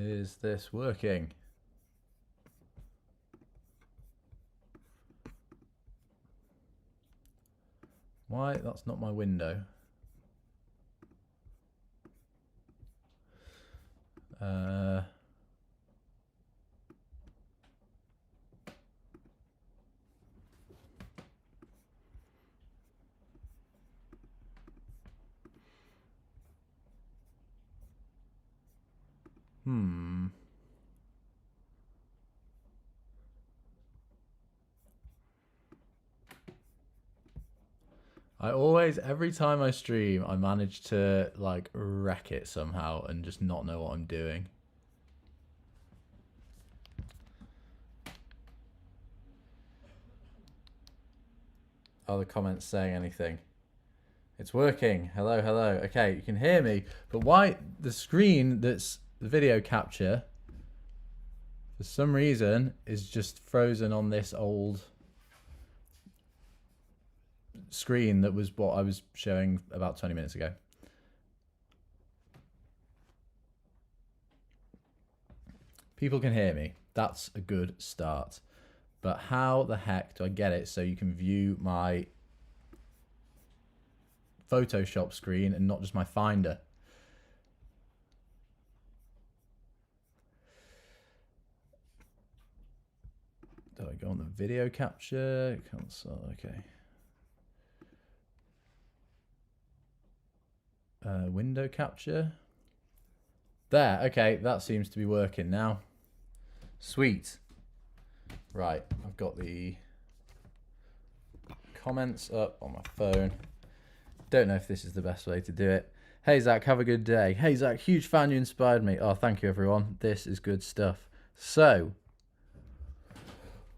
Is this working? Why? That's not my window. I always, every time I stream, I manage to like wreck it somehow and just not know what I'm doing. Are the comments saying anything? It's working. Hello, hello. Okay, you can hear me, but why the screen that's the video capture for some reason is just frozen on this old screen that was what I was showing about 20 minutes ago. People can hear me. That's a good start. But how the heck do I get it so you can view my Photoshop screen and not just my Finder? Do I go on the video capture? Console, okay. Window capture. There, okay, that seems to be working now. Sweet. Right, I've got the comments up on my phone. Don't know if this is the best way to do it. Hey Zach, have a good day. Hey Zach, huge fan, you inspired me. Oh, thank you everyone. This is good stuff. So,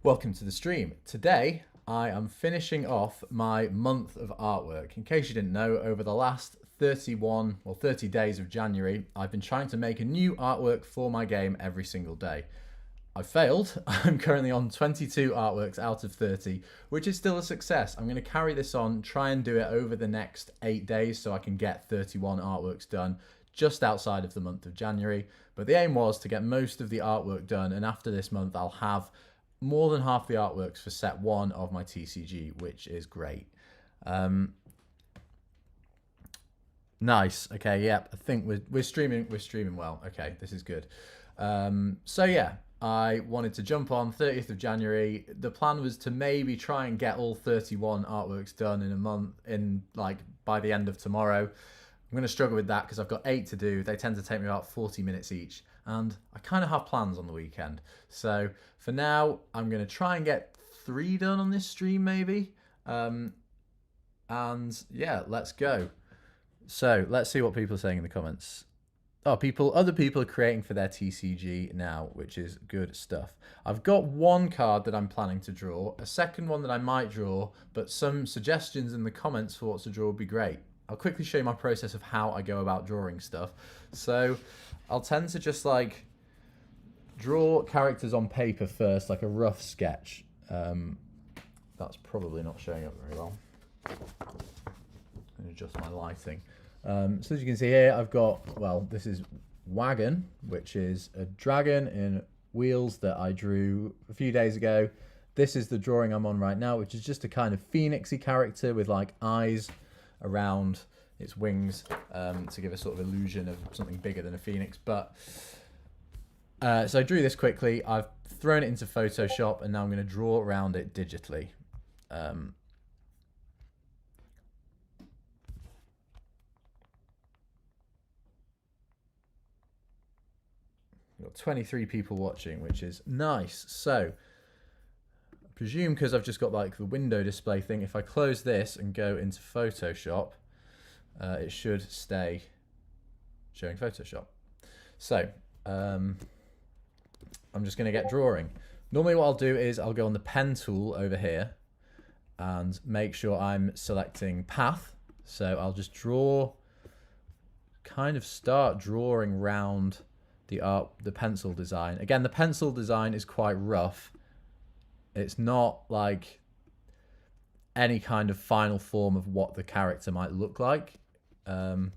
welcome to the stream. Today, I am finishing off my month of artwork. In case you didn't know, over the last 30 days of January, I've been trying to make a new artwork for my game every single day. I failed. I'm currently on 22 artworks out of 30, which is still a success. I'm going to carry this on, try and do it over the next 8 days so I can get 31 artworks done just outside of the month of January. But the aim was to get most of the artwork done, and after this month, I'll have more than half the artworks for set 1 of my TCG, which is great. Nice. Okay, yep. I think we're streaming well. Okay, this is good. So yeah, I wanted to jump on 30th of January. The plan was to maybe try and get all 31 artworks done in a month, by the end of tomorrow. I'm going to struggle with that because I've got 8 to do. They tend to take me about 40 minutes each, and I kind of have plans on the weekend. So for now, I'm going to try and get 3 done on this stream maybe. And yeah, let's go. So let's see what people are saying in the comments. Oh, other people are creating for their TCG now, which is good stuff. I've got one card that I'm planning to draw, a second one that I might draw, but some suggestions in the comments for what to draw would be great. I'll quickly show you my process of how I go about drawing stuff. So I'll tend to just like draw characters on paper first, like a rough sketch. That's probably not showing up very well. And adjust my lighting. So as you can see here, I've got, well, this is Wagon, which is a dragon in wheels that I drew a few days ago. This is the drawing I'm on right now, which is just a kind of phoenixy character with like eyes around its wings to give a sort of illusion of something bigger than a phoenix. But so I drew this quickly. I've thrown it into Photoshop, and now I'm going to draw around it digitally. Got 23 people watching, which is nice. So I presume because I've just got like the window display thing, if I close this and go into Photoshop, it should stay showing Photoshop. So I'm just going to get drawing. Normally what I'll do is I'll go on the pen tool over here and make sure I'm selecting path. So I'll just start drawing round the pencil design. Again, the pencil design is quite rough. It's not like any kind of final form of what the character might look like. So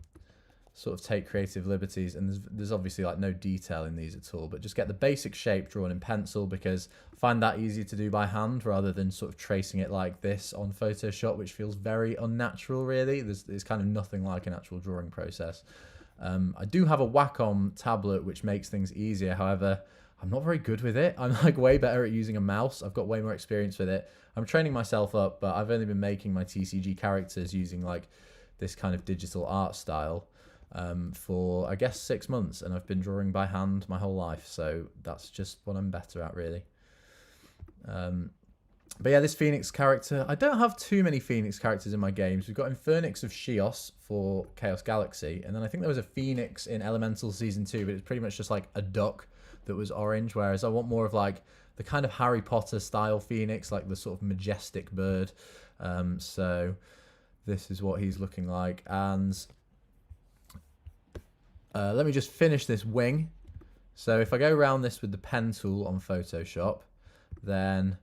sort of take creative liberties, and there's obviously like no detail in these at all, but just get the basic shape drawn in pencil, because I find that easier to do by hand rather than sort of tracing it like this on Photoshop, which feels very unnatural really. There's kind of nothing like an actual drawing process. I do have a Wacom tablet which makes things easier, however I'm not very good with it. I'm like way better at using a mouse. I've got way more experience with it. I'm training myself up, but I've only been making my TCG characters using like this kind of digital art style for I guess 6 months, and I've been drawing by hand my whole life, so that's just what I'm better at really. But yeah, this Phoenix character, I don't have too many Phoenix characters in my games. We've got Infernix of CHAOS for Chaos Galaxy, and then I think there was a Phoenix in Elemental Season 2, but it's pretty much just like a duck that was orange, whereas I want more of like the kind of Harry Potter style Phoenix, like the sort of majestic bird. So this is what he's looking like, and let me just finish this wing. So if I go around this with the pen tool on Photoshop, then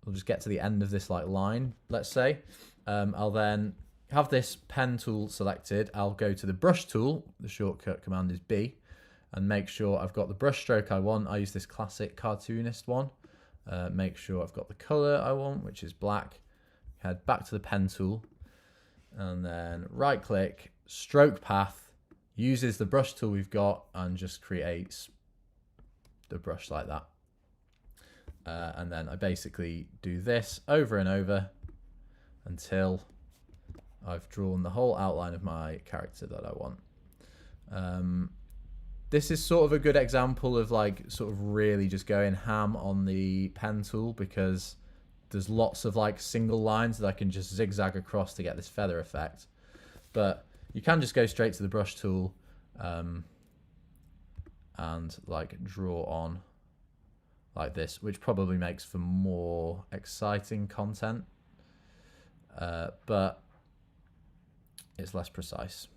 we'll just get to the end of this like line, let's say. I'll then have this pen tool selected. I'll go to the brush tool, the shortcut command is B, and make sure I've got the brush stroke I want. I use this classic cartoonist one. Make sure I've got the color I want, which is black. Head back to the pen tool, and then right click, stroke path, uses the brush tool we've got, and just creates the brush like that. And then I basically do this over and over until I've drawn the whole outline of my character that I want. This is sort of a good example of like sort of really just going ham on the pen tool, because there's lots of like single lines that I can just zigzag across to get this feather effect. But you can just go straight to the brush tool and like draw on like this, which probably makes for more exciting content, but it's less precise.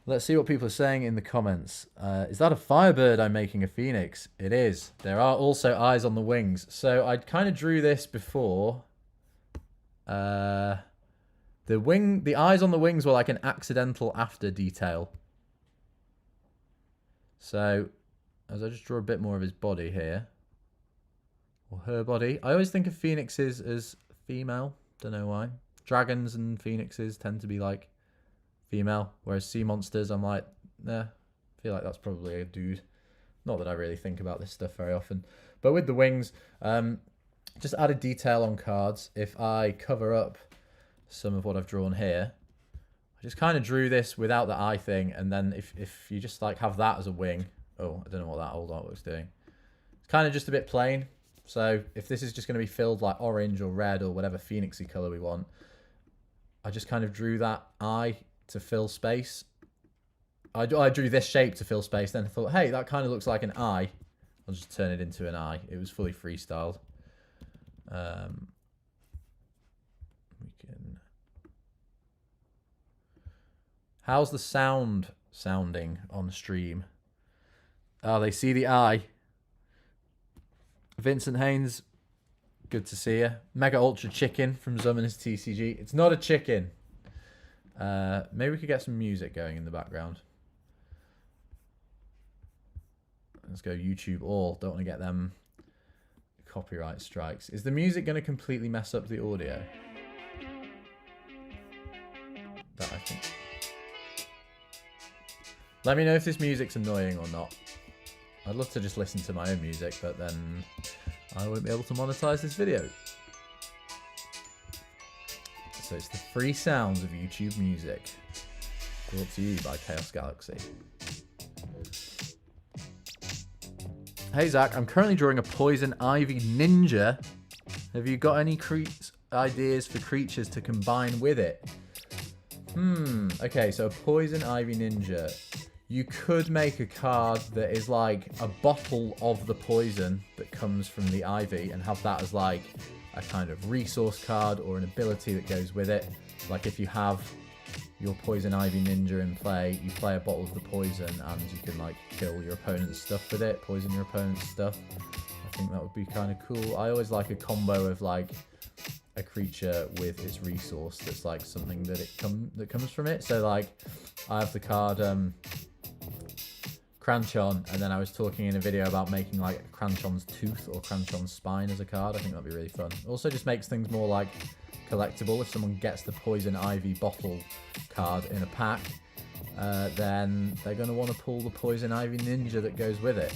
Let's see what people are saying in the comments. Is that a Firebird I'm making a Phoenix? It is. There are also eyes on the wings. So I kind of drew this before. The eyes on the wings were like an accidental after detail. So as I just draw a bit more of his body here, or her body. I always think of phoenixes as female. Don't know why. Dragons and phoenixes tend to be like female, whereas sea monsters, I'm like, nah, I feel like that's probably a dude. Not that I really think about this stuff very often. But with the wings, just added detail on cards. If I cover up some of what I've drawn here, I just kind of drew this without the eye thing, and then if you just like have that as a wing, oh, I don't know what that old artwork's doing. It's kind of just a bit plain. So if this is just going to be filled like orange or red or whatever phoenixy color we want, I just kind of drew that eye to fill space. I drew this shape to fill space, then I thought, hey, that kind of looks like an eye. I'll just turn it into an eye. It was fully freestyled. How's the sound sounding on stream? Oh, they see the eye. Vincent Haynes, good to see you. Mega Ultra Chicken from Zummoners TCG. It's not a chicken. Maybe we could get some music going in the background. Let's go YouTube all. Don't want to get them copyright strikes. Is the music going to completely mess up the audio? That I think. Let me know if this music's annoying or not. I'd love to just listen to my own music, but then I won't be able to monetize this video. So it's the free sounds of YouTube music, brought to you by Chaos Galaxy. Hey Zach, I'm currently drawing a Poison Ivy Ninja. Have you got any ideas for creatures to combine with it? Okay, so a Poison Ivy Ninja. You could make a card that is like a bottle of the poison that comes from the ivy and have that as like a kind of resource card or an ability that goes with it. Like if you have your Poison Ivy Ninja in play, you play a bottle of the poison and you can like kill your opponent's stuff with it, poison your opponent's stuff. I think that would be kind of cool. I always like a combo of like a creature with its resource that's like something that comes from it. So like I have the card Cranchon, and then I was talking in a video about making like Cranchon's tooth or Cranchon's spine as a card. I think that'd be really fun. Also just makes things more like collectible. If someone gets the Poison Ivy bottle card in a pack, then they're going to want to pull the Poison Ivy Ninja that goes with it.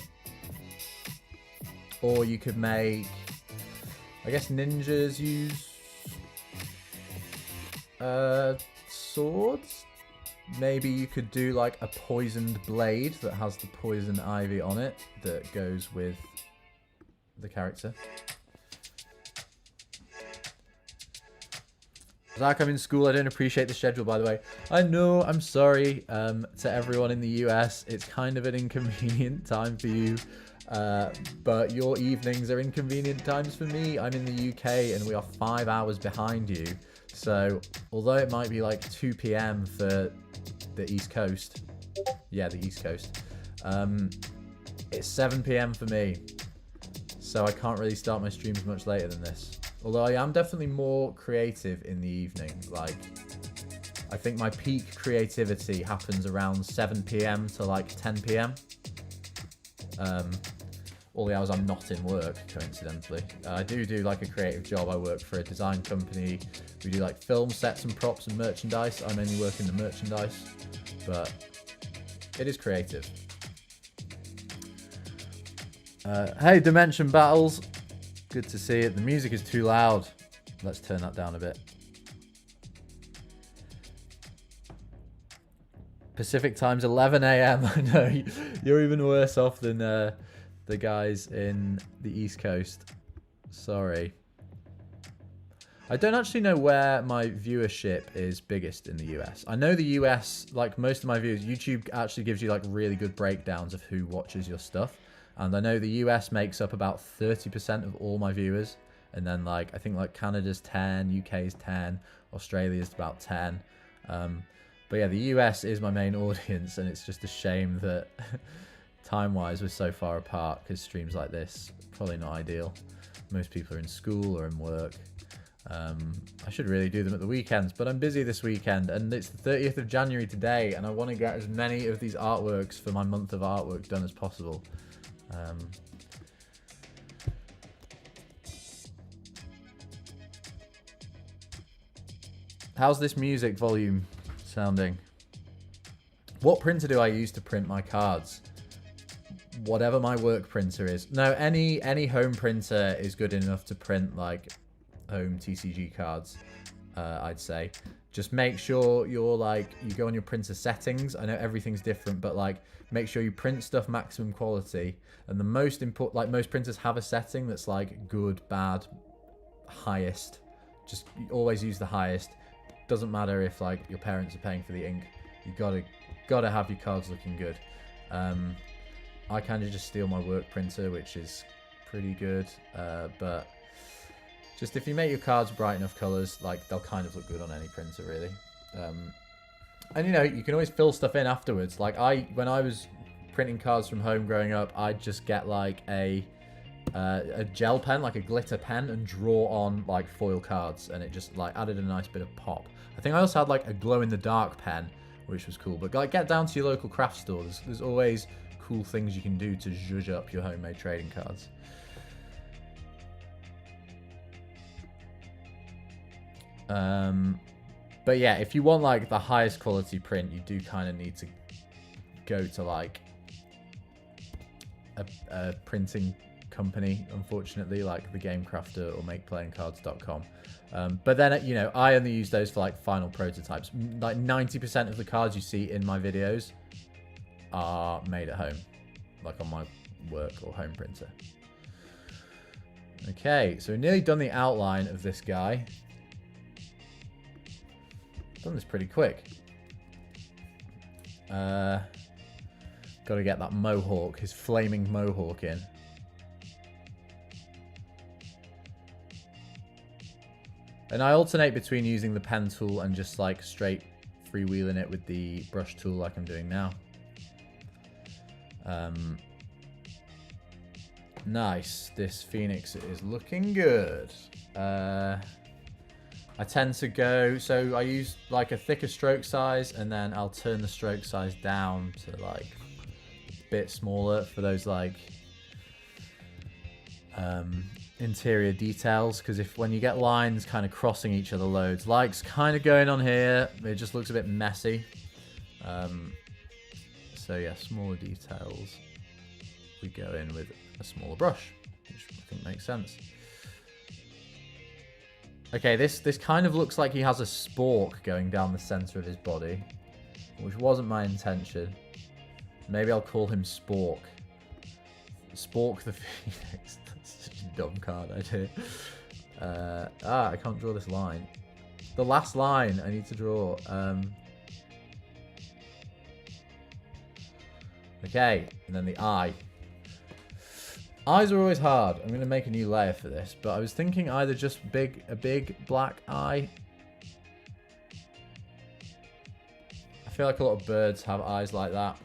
Or you could make, I guess ninjas use swords. Maybe you could do like a poisoned blade that has the Poison Ivy on it that goes with the character. Zach, I'm in school. I don't appreciate the schedule, by the way. I know, I'm sorry to everyone in the US. It's kind of an inconvenient time for you. But your evenings are inconvenient times for me. I'm in the UK and we are 5 hours behind you. So although it might be like 2 p.m. for the East Coast, yeah, the East Coast, it's 7 p.m. for me. So I can't really start my streams much later than this. Although I am definitely more creative in the evening. Like, I think my peak creativity happens around 7 p.m. to like 10 p.m. All the hours I'm not in work, coincidentally. I do like a creative job. I work for a design company. We do like film sets and props and merchandise. I mainly work in the merchandise, but it is creative. Hey, Dimension Battles. Good to see it. The music is too loud. Let's turn that down a bit. Pacific time's 11 a.m. I know, you're even worse off than the guys in the East Coast. Sorry. I don't actually know where my viewership is biggest in the US. I know the US, like most of my viewers, YouTube actually gives you like really good breakdowns of who watches your stuff. And I know the US makes up about 30% of all my viewers. And then like, I think like Canada's 10, UK's 10, Australia's about 10. But yeah, the US is my main audience, and it's just a shame that time-wise we're so far apart, because streams like this, probably not ideal. Most people are in school or in work. I should really do them at the weekends, but I'm busy this weekend, and it's the 30th of January today, and I want to get as many of these artworks for my month of artwork done as possible. How's this music volume sounding? What printer do I use to print my cards? Whatever my work printer is. No, any home printer is good enough to print like home TCG cards, I'd say. Just make sure you're like, you go on your printer settings. I know everything's different, but like make sure you print stuff maximum quality. And the most important, like most printers have a setting that's like good, bad, highest. Just always use the highest. Doesn't matter if like your parents are paying for the ink. You gotta have your cards looking good. I kind of just steal my work printer, which is pretty good. But just if you make your cards bright enough colors, like they'll kind of look good on any printer, really. And you know, you can always fill stuff in afterwards. Like when I was printing cards from home growing up, I'd just get like a gel pen, like a glitter pen, and draw on like foil cards, and it just like added a nice bit of pop. I think I also had like a glow in the dark pen, which was cool. But like, get down to your local craft stores. There's always cool things you can do to zhuzh up your homemade trading cards. But yeah, if you want like the highest quality print, you do kind of need to go to like a printing company, unfortunately, like the Game Crafter or MakePlayingCards.com. But then, you know, I only use those for like final prototypes. Like 90% of the cards you see in my videos are made at home, like on my work or home printer. Okay, so we've nearly done the outline of this guy. Done this pretty quick. Got to get that mohawk, his flaming mohawk in. And I alternate between using the pen tool and just like straight freewheeling it with the brush tool like I'm doing now. Nice. This Phoenix is looking good. I tend to go, so I use like a thicker stroke size, and then I'll turn the stroke size down to like a bit smaller for those like interior details, because when you get lines kind of crossing each other loads, like's kind of going on here, it just looks a bit messy. So yeah, smaller details. We go in with a smaller brush, which I think makes sense. Okay, this kind of looks like he has a spork going down the center of his body, which wasn't my intention. Maybe I'll call him Spork. Spork the Phoenix. That's such a dumb card idea. I can't draw this line. The last line I need to draw. Okay, and then the eye. Eyes are always hard. I'm going to make a new layer for this, but I was thinking either just a big black eye. I feel like a lot of birds have eyes like that.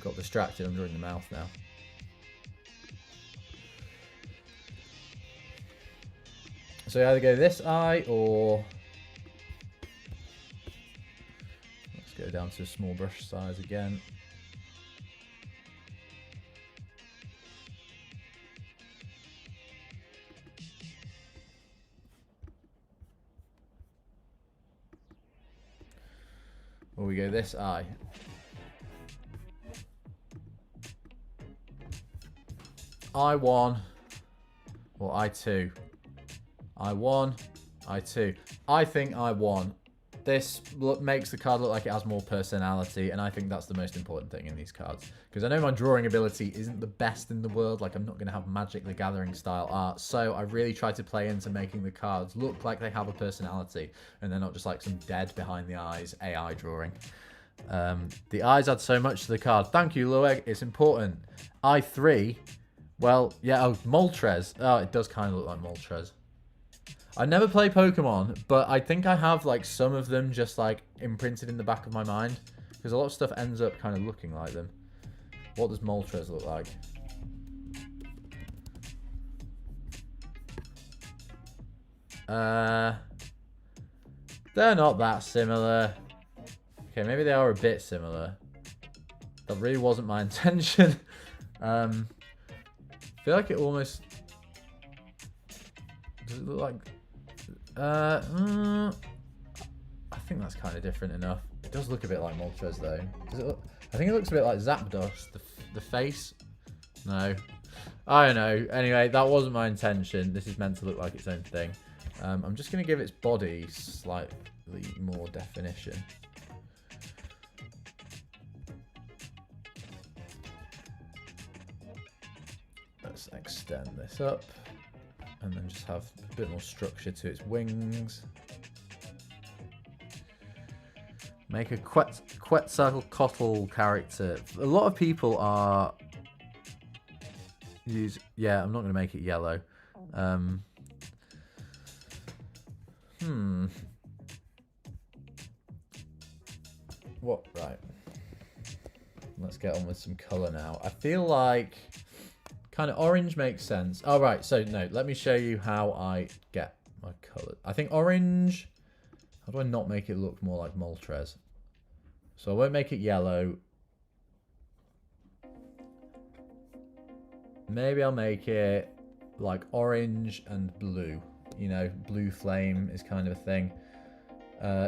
Got distracted. I'm drawing the mouth now. So you either go this eye, or let's go down to a small brush size again. Or we go this eye. I1 or I2. I1, I2. I think I1. This makes the card look like it has more personality, and I think that's the most important thing in these cards. Because I know my drawing ability isn't the best in the world, like I'm not going to have Magic the Gathering style art, so I really try to play into making the cards look like they have a personality, and they're not just like some dead behind the eyes AI drawing. The eyes add so much to the card. Thank you, Lueg. It's important. I3. Well, yeah, oh, Moltres. Oh, it does kind of look like Moltres. I never play Pokemon, but I think I have like some of them just like imprinted in the back of my mind, because a lot of stuff ends up kind of looking like them. What does Moltres look like? They're not that similar. Okay, maybe they are a bit similar. That really wasn't my intention. I feel like it almost... Does it look like... I think that's kind of different enough. It does look a bit like Moltres though. Does it look... I think it looks a bit like Zapdos. The face? No. I don't know. Anyway, that wasn't my intention. This is meant to look like its own thing. I'm just going to give its body slightly more definition. Let's extend this up, and then just have a bit more structure to its wings. Make a Quetzalcoatl character. A lot of people are yeah, I'm not going to make it yellow. What? Right. Let's get on with some color now. I feel like kind of orange makes sense. Oh, right. So, no, let me show you how I get my color. I think orange... How do I not make it look more like Moltres? So I won't make it yellow. Maybe I'll make it like orange and blue. You know, blue flame is kind of a thing.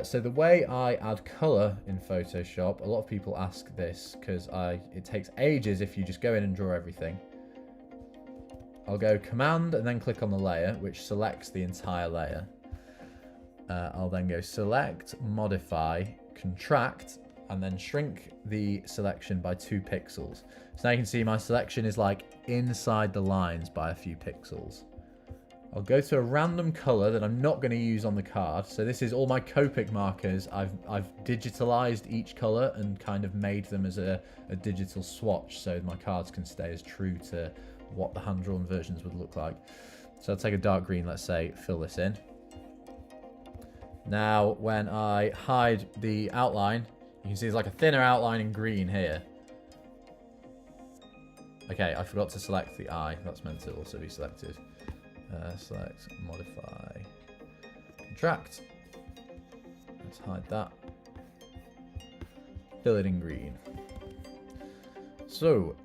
So the way I add color in Photoshop, a lot of people ask this because it takes ages if you just go in and draw everything. I'll go Command and then click on the layer, which selects the entire layer. I'll then go Select, Modify, Contract, and then shrink the selection by 2 pixels. So now you can see my selection is like inside the lines by a few pixels. I'll go to a random color that I'm not going to use on the card. So this is all my Copic markers. I've digitalized each color and kind of made them as a digital swatch so my cards can stay as true to what the hand-drawn versions would look like. So I'll take a dark green, let's say, fill this in. Now, when I hide the outline, you can see there's like a thinner outline in green here. Okay, I forgot to select the eye. That's meant to also be selected. Select, modify, contract. Let's hide that. Fill it in green. So,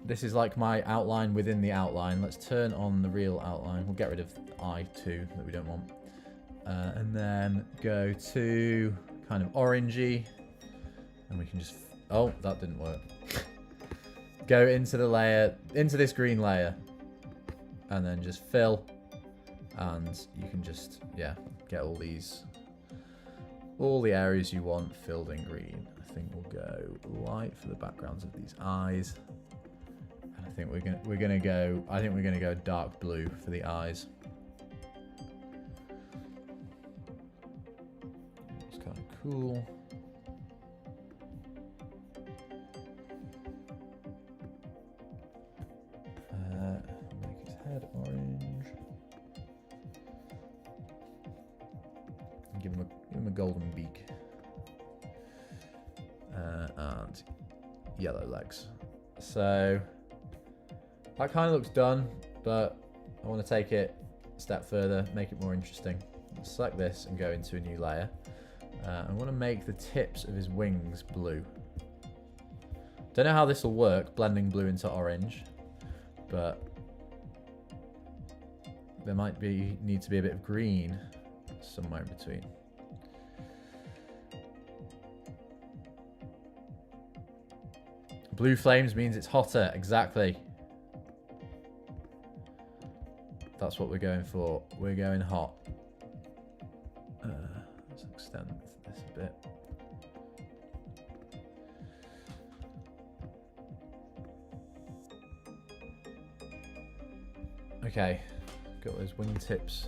this is like my outline within the outline. Let's turn on the real outline. We'll get rid of I2 that we don't want. And then go to kind of orangey. And we can just... Oh, that didn't work. Go into the layer, into this green layer. And then just fill. And you can just, yeah, get all these... all the areas you want filled in green. I think we'll go light for the backgrounds of these eyes. And I think we're gonna go dark blue for the eyes. It's kind of cool. Make his head orange. Give him a golden beak. And yellow legs. So that kind of looks done, but I want to take it a step further, make it more interesting. Select this and go into a new layer. I want to make the tips of his wings blue. Don't know how this will work, blending blue into orange, but there might need to be a bit of green somewhere in between. Blue flames means it's hotter, exactly. That's what we're going for. We're going hot. Let's extend this a bit. Okay, got those wingtips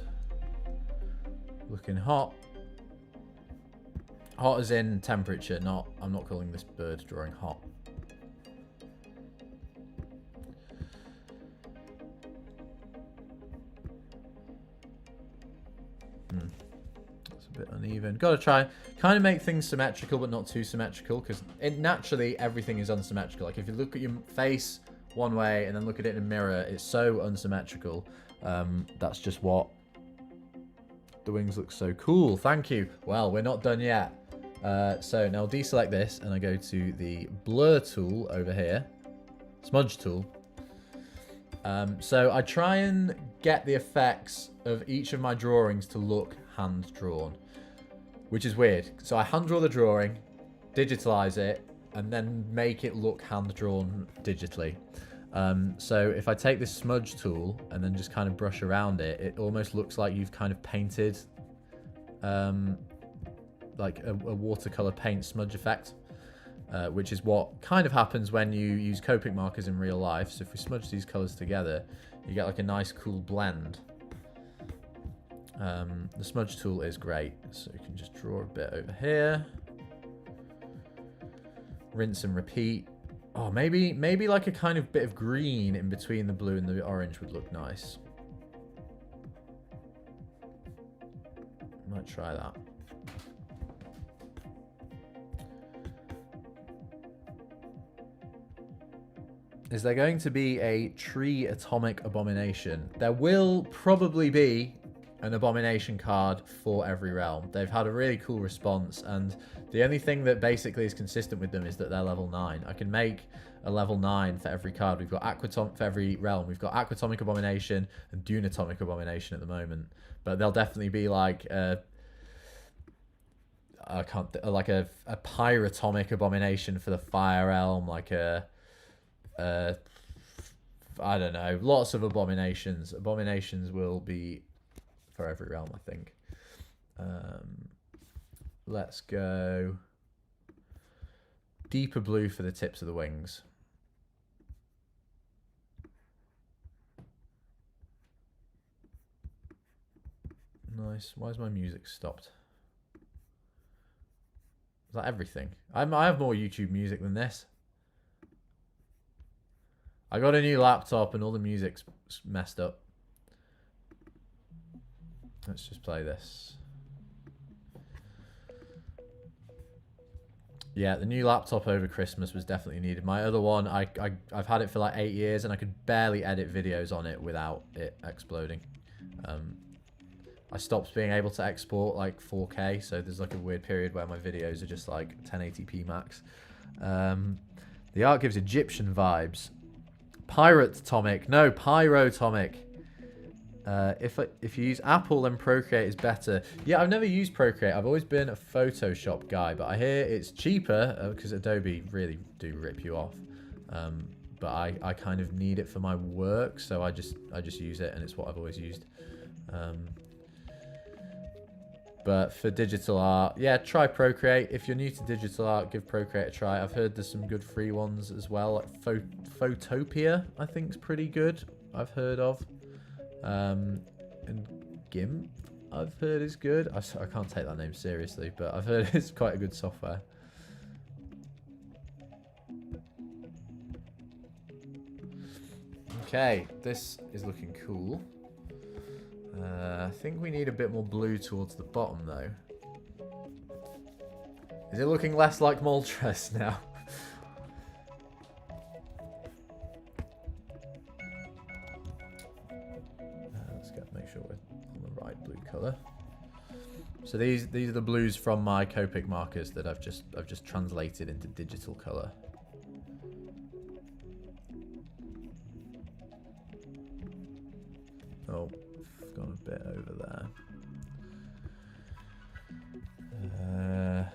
looking hot. Hot as in temperature, not, I'm not calling this bird drawing hot. That's a bit uneven. Got to try, kind of make things symmetrical, but not too symmetrical, because naturally everything is unsymmetrical. Like if you look at your face one way and then look at it in a mirror, it's so unsymmetrical. That's just what the wings look so cool. Thank you. Well, we're not done yet. So now I'll deselect this and I go to the blur tool over here, smudge tool. So I try and get the effects of each of my drawings to look hand drawn, which is weird. So I hand draw the drawing, digitalize it, and then make it look hand drawn digitally. So if I take this smudge tool and then just kind of brush around it, it almost looks like you've kind of painted like a watercolor paint smudge effect, which is what kind of happens when you use Copic markers in real life. So if we smudge these colors together, you get like a nice cool blend. The smudge tool is great, so you can just draw a bit over here, rinse and repeat. Oh, maybe like a kind of bit of green in between the blue and the orange would look nice. Might try that. Is there going to be a tree atomic abomination? There will probably be an abomination card for every realm. They've had a really cool response, and the only thing that basically is consistent with them is that they're level 9. I can make a level 9 for every card. We've got Aquatomic for every realm. We've got Aquatomic Abomination and Dunatomic Abomination at the moment, but they'll definitely be like like a Pyratomic Abomination for the Fire realm, like a I don't know, lots of abominations. Abominations will be for every realm, I think. Let's go deeper blue for the tips of the wings. Nice. Why is my music stopped? Is that everything? I have more YouTube music than this. I got a new laptop and all the music's messed up. Let's just play this. Yeah, the new laptop over Christmas was definitely needed. My other one, I've had it for like 8 years and I could barely edit videos on it without it exploding. I stopped being able to export like 4K, so there's like a weird period where my videos are just like 1080p max. The art gives Egyptian vibes. Pyratomic. No, Pyrotomic. If you use Apple, then Procreate is better. Yeah, I've never used Procreate. I've always been a Photoshop guy, but I hear it's cheaper because Adobe really do rip you off. But I kind of need it for my work, so I just use it, and it's what I've always used. But for digital art, yeah, try Procreate. If you're new to digital art, give Procreate a try. I've heard there's some good free ones as well. Like Photopia, I think is pretty good. I've heard of. And GIMP, I've heard is good. I can't take that name seriously, but I've heard it's quite a good software. Okay, this is looking cool. I think we need a bit more blue towards the bottom, though. Is it looking less like Moltres now? Let's make sure we're on the right blue color. So these are the blues from my Copic markers that I've just translated into digital color. Oh. Gone a bit over there.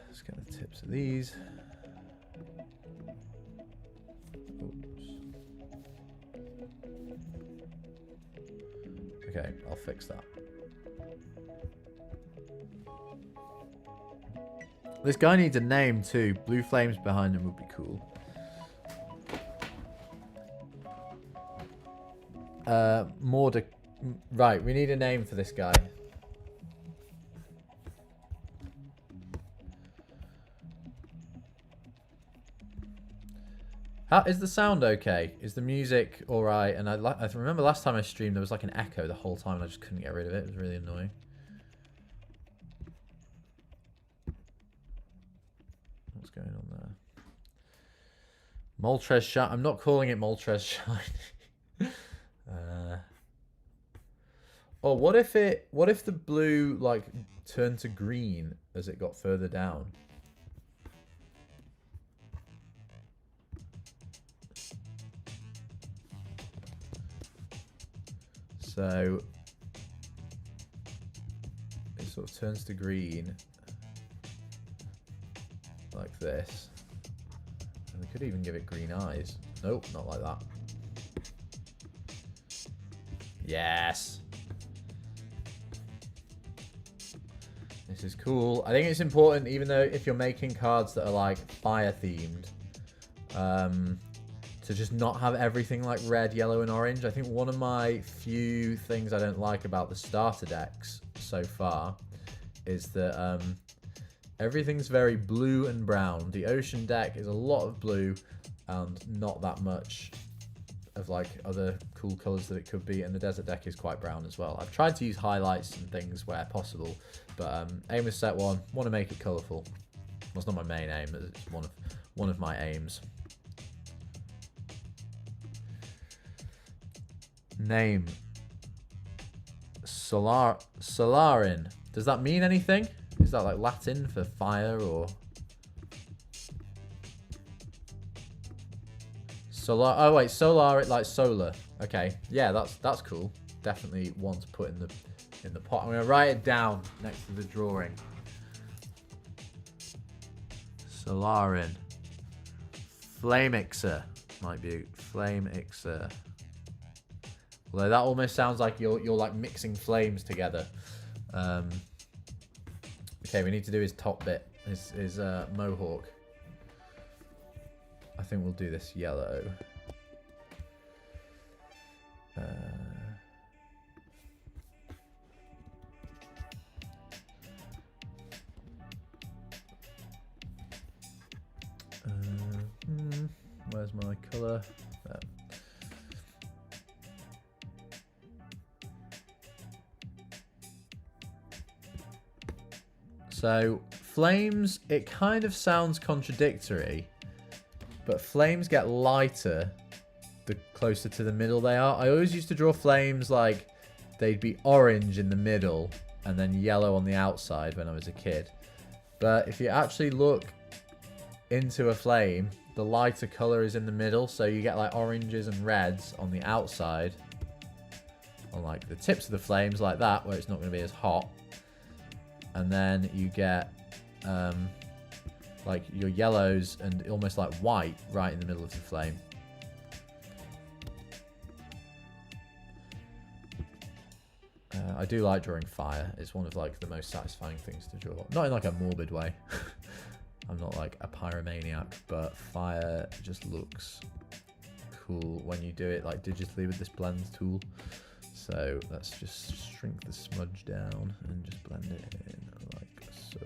Let's get the tips of these. Oops. Okay, I'll fix that. This guy needs a name too. Blue flames behind him would be cool. Right, we need a name for this guy. How is the sound okay? Is the music alright? And I remember last time I streamed there was like an echo the whole time and I just couldn't get rid of it. It was really annoying. What's going on there? Moltres Shine. I'm not calling it Moltres Shine. Oh, what if the blue like turned to green as it got further down? So it sort of turns to green like this. And we could even give it green eyes. Nope, not like that. Yes. This is cool. I think it's important, even though if you're making cards that are like fire themed, to just not have everything like red, yellow, and orange. I think one of my few things I don't like about the starter decks so far is that everything's very blue and brown. The ocean deck is a lot of blue and not that much of like other cool colors that it could be, and the desert deck is quite brown as well. I've tried to use highlights and things where possible, but aim is set one. Want to make it colorful. Well, it's not my main aim, but it's one of my aims. Name Solarin. Does that mean anything? Is that like Latin for fire or solar? Oh wait, solar, like solar. Okay, yeah, that's cool. Definitely one to put in the pot. I'm gonna write it down next to the drawing. Solarin. Flamixer might be Flamixer. Although that almost sounds like you're like mixing flames together. Okay, we need to do his top bit. His mohawk. I think we'll do this yellow. Where's my colour? There. So flames, it kind of sounds contradictory, but flames get lighter the closer to the middle they are. I always used to draw flames like they'd be orange in the middle and then yellow on the outside when I was a kid. But if you actually look into a flame, the lighter color is in the middle, so you get like oranges and reds on the outside, on like the tips of the flames like that, where it's not going to be as hot. And then you get like your yellows and almost like white right in the middle of the flame. I do like drawing fire. It's one of like the most satisfying things to draw. Not in like a morbid way. I'm not like a pyromaniac, but fire just looks cool when you do it like digitally with this blend tool. So let's just shrink the smudge down and just blend it in like so.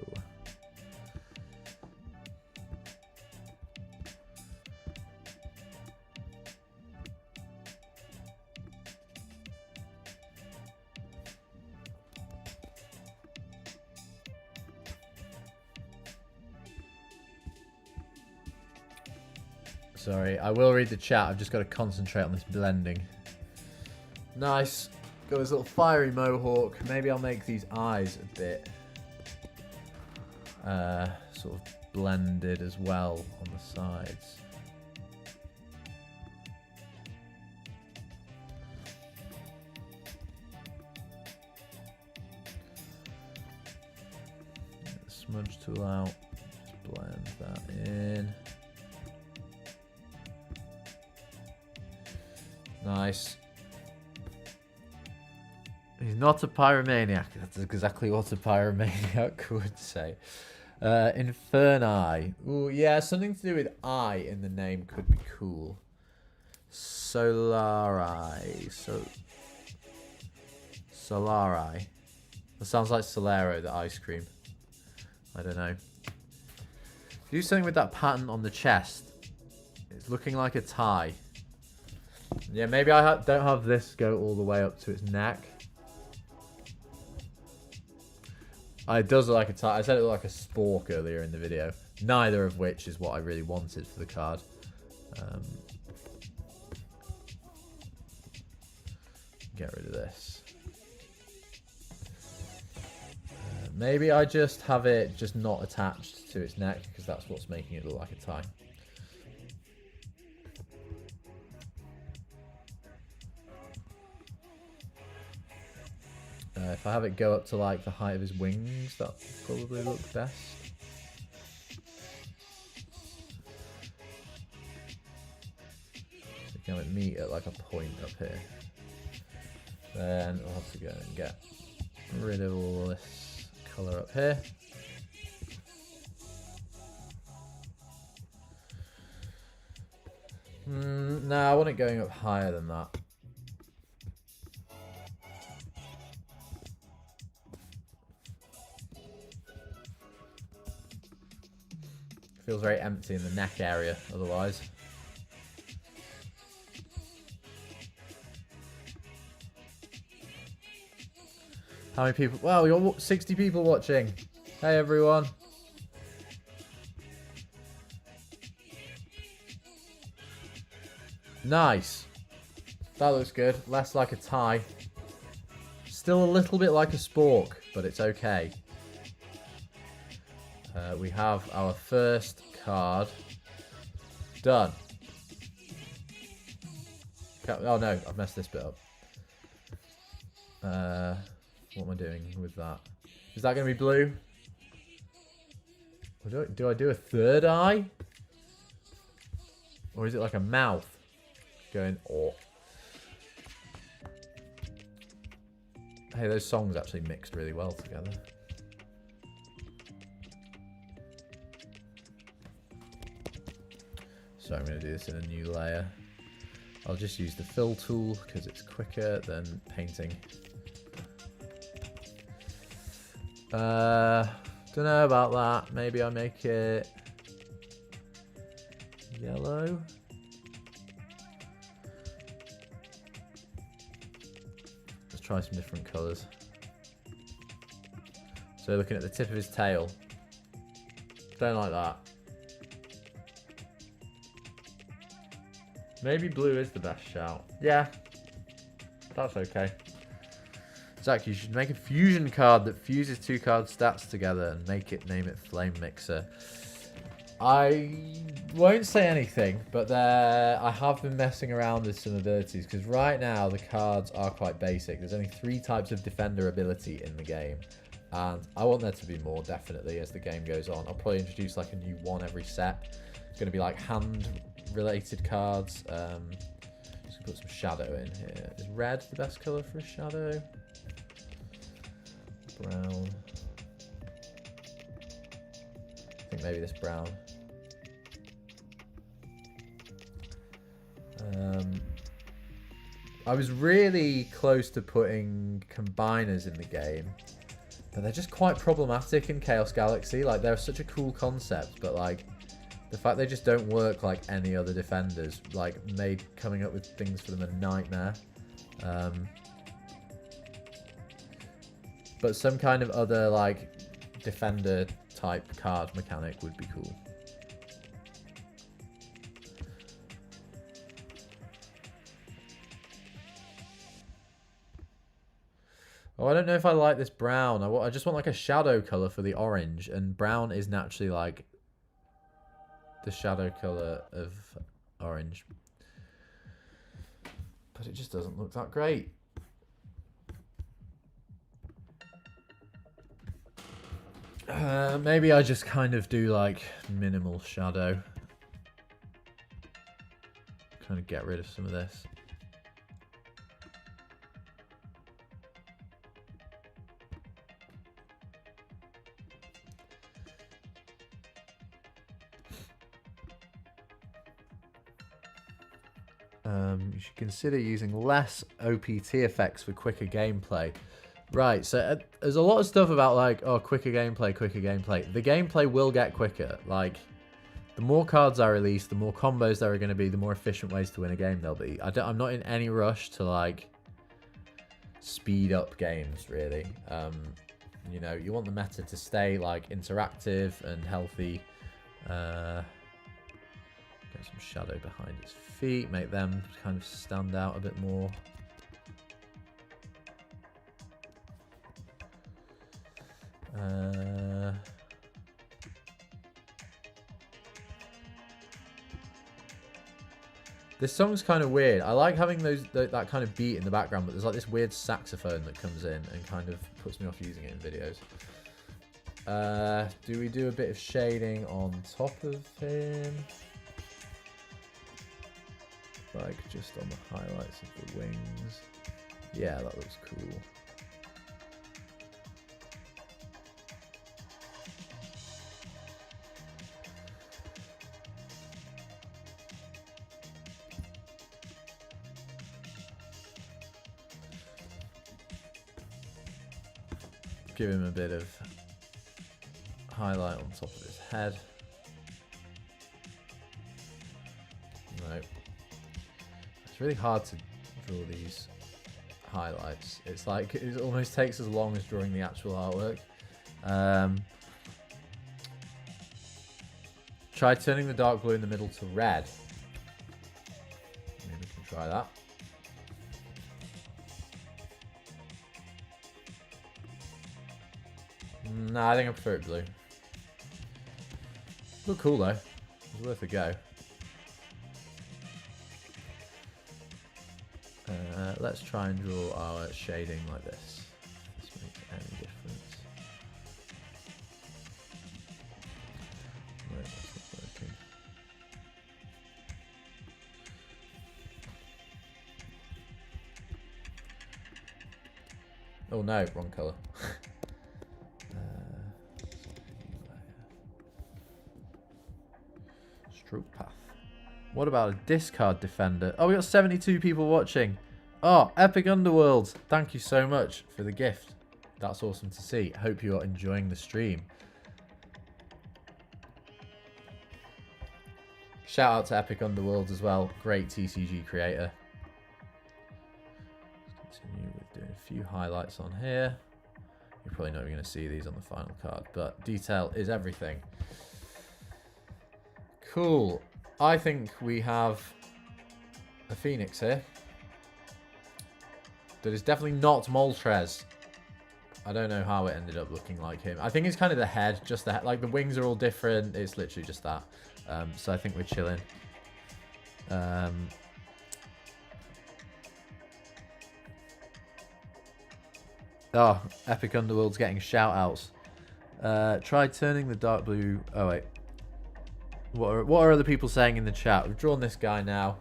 Sorry, I will read the chat. I've just got to concentrate on this blending. Nice. Got this little fiery mohawk. Maybe I'll make these eyes a bit sort of blended as well on the sides. Get the smudge tool out. Just blend that in. Nice. He's not a pyromaniac. That's exactly what a pyromaniac would say. Inferni. Ooh, yeah, something to do with I in the name could be cool. Solari. Solari. That sounds like Solero, the ice cream. I don't know. Do something with that pattern on the chest. It's looking like a tie. Yeah, maybe I don't have this go all the way up to its neck. It does look like a tie. I said it looked like a spork earlier in the video. Neither of which is what I really wanted for the card. Get rid of this. Maybe I just have it just not attached to its neck because that's what's making it look like a tie. If I have it go up to like the height of his wings, that would probably look best. So can it meet at like a point up here? Then I'll have to go and get rid of all this colour up here. No, I want it going up higher than that. Feels very empty in the neck area otherwise. How many people? Wow, we got 60 people watching. Hey everyone. Nice. That looks good. Less like a tie. Still a little bit like a spork, but it's okay. We have our first card done. Oh no, I've messed this bit up. What am I doing with that? Is that going to be blue? Or do I do a third eye? Or is it like a mouth going, oh. Hey, those songs actually mixed really well together. So I'm going to do this in a new layer. I'll just use the fill tool because it's quicker than painting. Don't know about that. Maybe I make it yellow. Let's try some different colours. So looking at the tip of his tail, Don't like that. Maybe blue is the best shout. Yeah. That's okay. Zach, you should make a fusion card that fuses 2 card stats together and name it Flame Mixer. I won't say anything, but I have been messing around with some abilities, because right now the cards are quite basic. There's only 3 types of defender ability in the game, and I want there to be more, definitely, as the game goes on. I'll probably introduce like a new one every set. It's going to be like hand-related cards. Just going to put some shadow in here. Is red the best colour for a shadow? Brown. I think maybe this brown. I was really close to putting combiners in the game, but they're just quite problematic in Chaos Galaxy. Like, they're such a cool concept, but like the fact they just don't work like any other defenders, like, made coming up with things for them a nightmare. But some kind of other like defender type card mechanic would be cool. Oh, I don't know if I like this brown. I just want like a shadow color for the orange, and brown is naturally like the shadow color of orange. But it just doesn't look that great. Maybe I just kind of do like minimal shadow. Kind of get rid of some of this. You should consider using less OPT effects for quicker gameplay. Right, so there's a lot of stuff about like, oh, quicker gameplay, quicker gameplay. The gameplay will get quicker. Like, the more cards I release, the more combos there are going to be, the more efficient ways to win a game there'll be. I'm not in any rush to like speed up games, really. You know, you want the meta to stay like interactive and healthy. Get some shadow behind its feet, make them kind of stand out a bit more. This song's kind of weird. I like having that kind of beat in the background, but there's like this weird saxophone that comes in and kind of puts me off using it in videos. Do we do a bit of shading on top of him? Like just on the highlights of the wings. Yeah, that looks cool. Give him a bit of highlight on top of his head. No. It's really hard to draw these highlights. It's like, it almost takes as long as drawing the actual artwork. Try turning the dark blue in the middle to red. Maybe we can try that. Nah, I think I prefer it blue. Look cool though. It's worth a go. Let's try and draw our shading like this. If this makes any difference. No, that's not working. Oh no, wrong colour. Stroke path. What about a discard defender? Oh, we got 72 people watching. Oh, Epic Underworld. Thank you so much for the gift. That's awesome to see. Hope you are enjoying the stream. Shout out to Epic Underworld as well. Great TCG creator. Let's continue with doing a few highlights on here. You're probably not even going to see these on the final card, but detail is everything. Cool. I think we have a Phoenix here. That is definitely not Moltres. I don't know how it ended up looking like him. I think it's kind of the head, just the head. Like, the wings are all different. It's literally just that. So I think we're chilling. Oh, Epic Underworld's getting shout-outs. Try turning the dark blue... Oh, wait. What are other people saying in the chat? We've drawn this guy now.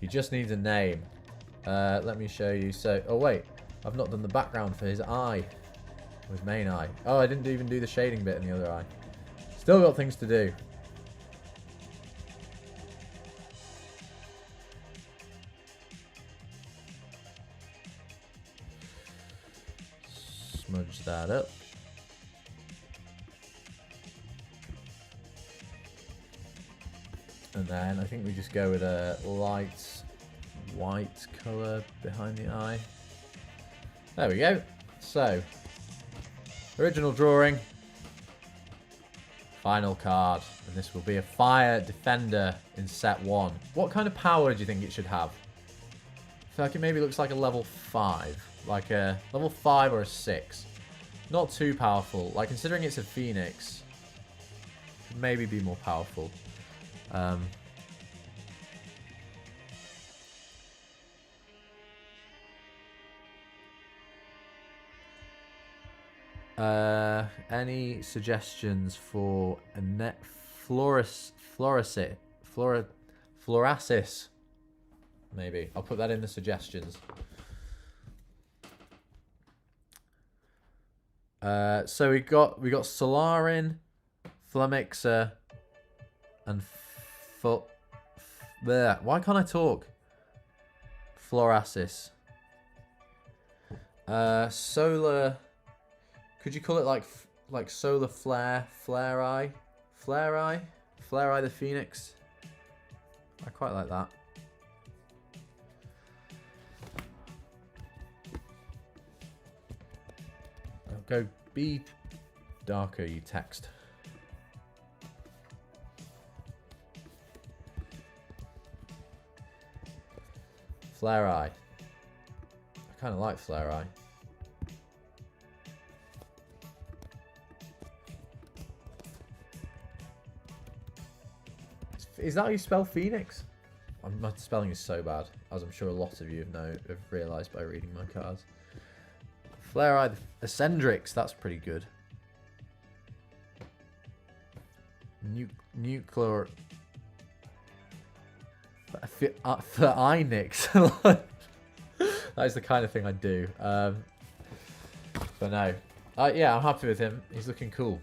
He just needs a name. Let me show you. So, oh, wait. I've not done the background for his eye. His main eye. Oh, I didn't even do the shading bit in the other eye. Still got things to do. Smudge that up. And then I think we just go with a light white colour behind the eye. There we go. So, original drawing. Final card. And this will be a Fire Defender in set 1. What kind of power do you think it should have? I feel like it maybe looks like a level 5. Like a level 5 or a 6. Not too powerful. Like, considering it's a Phoenix, could maybe be more powerful. Any suggestions for a net Florasis? Maybe. I'll put that in the suggestions. So we got Solarin, Flamixer, and why can't I talk? Florasis. Solar. Could you call it like Solar Flare Eye the Phoenix? I quite like that. Go be darker, you text. Flare Eye. I kind of like Flare Eye. Is that how you spell Phoenix? My spelling is so bad, as I'm sure a lot of you have realised by reading my cards. Flare Eye, Ascendrix, that's pretty good. Nuclear... For Inix. That is the kind of thing I do. But no. Yeah, I'm happy with him. He's looking cool.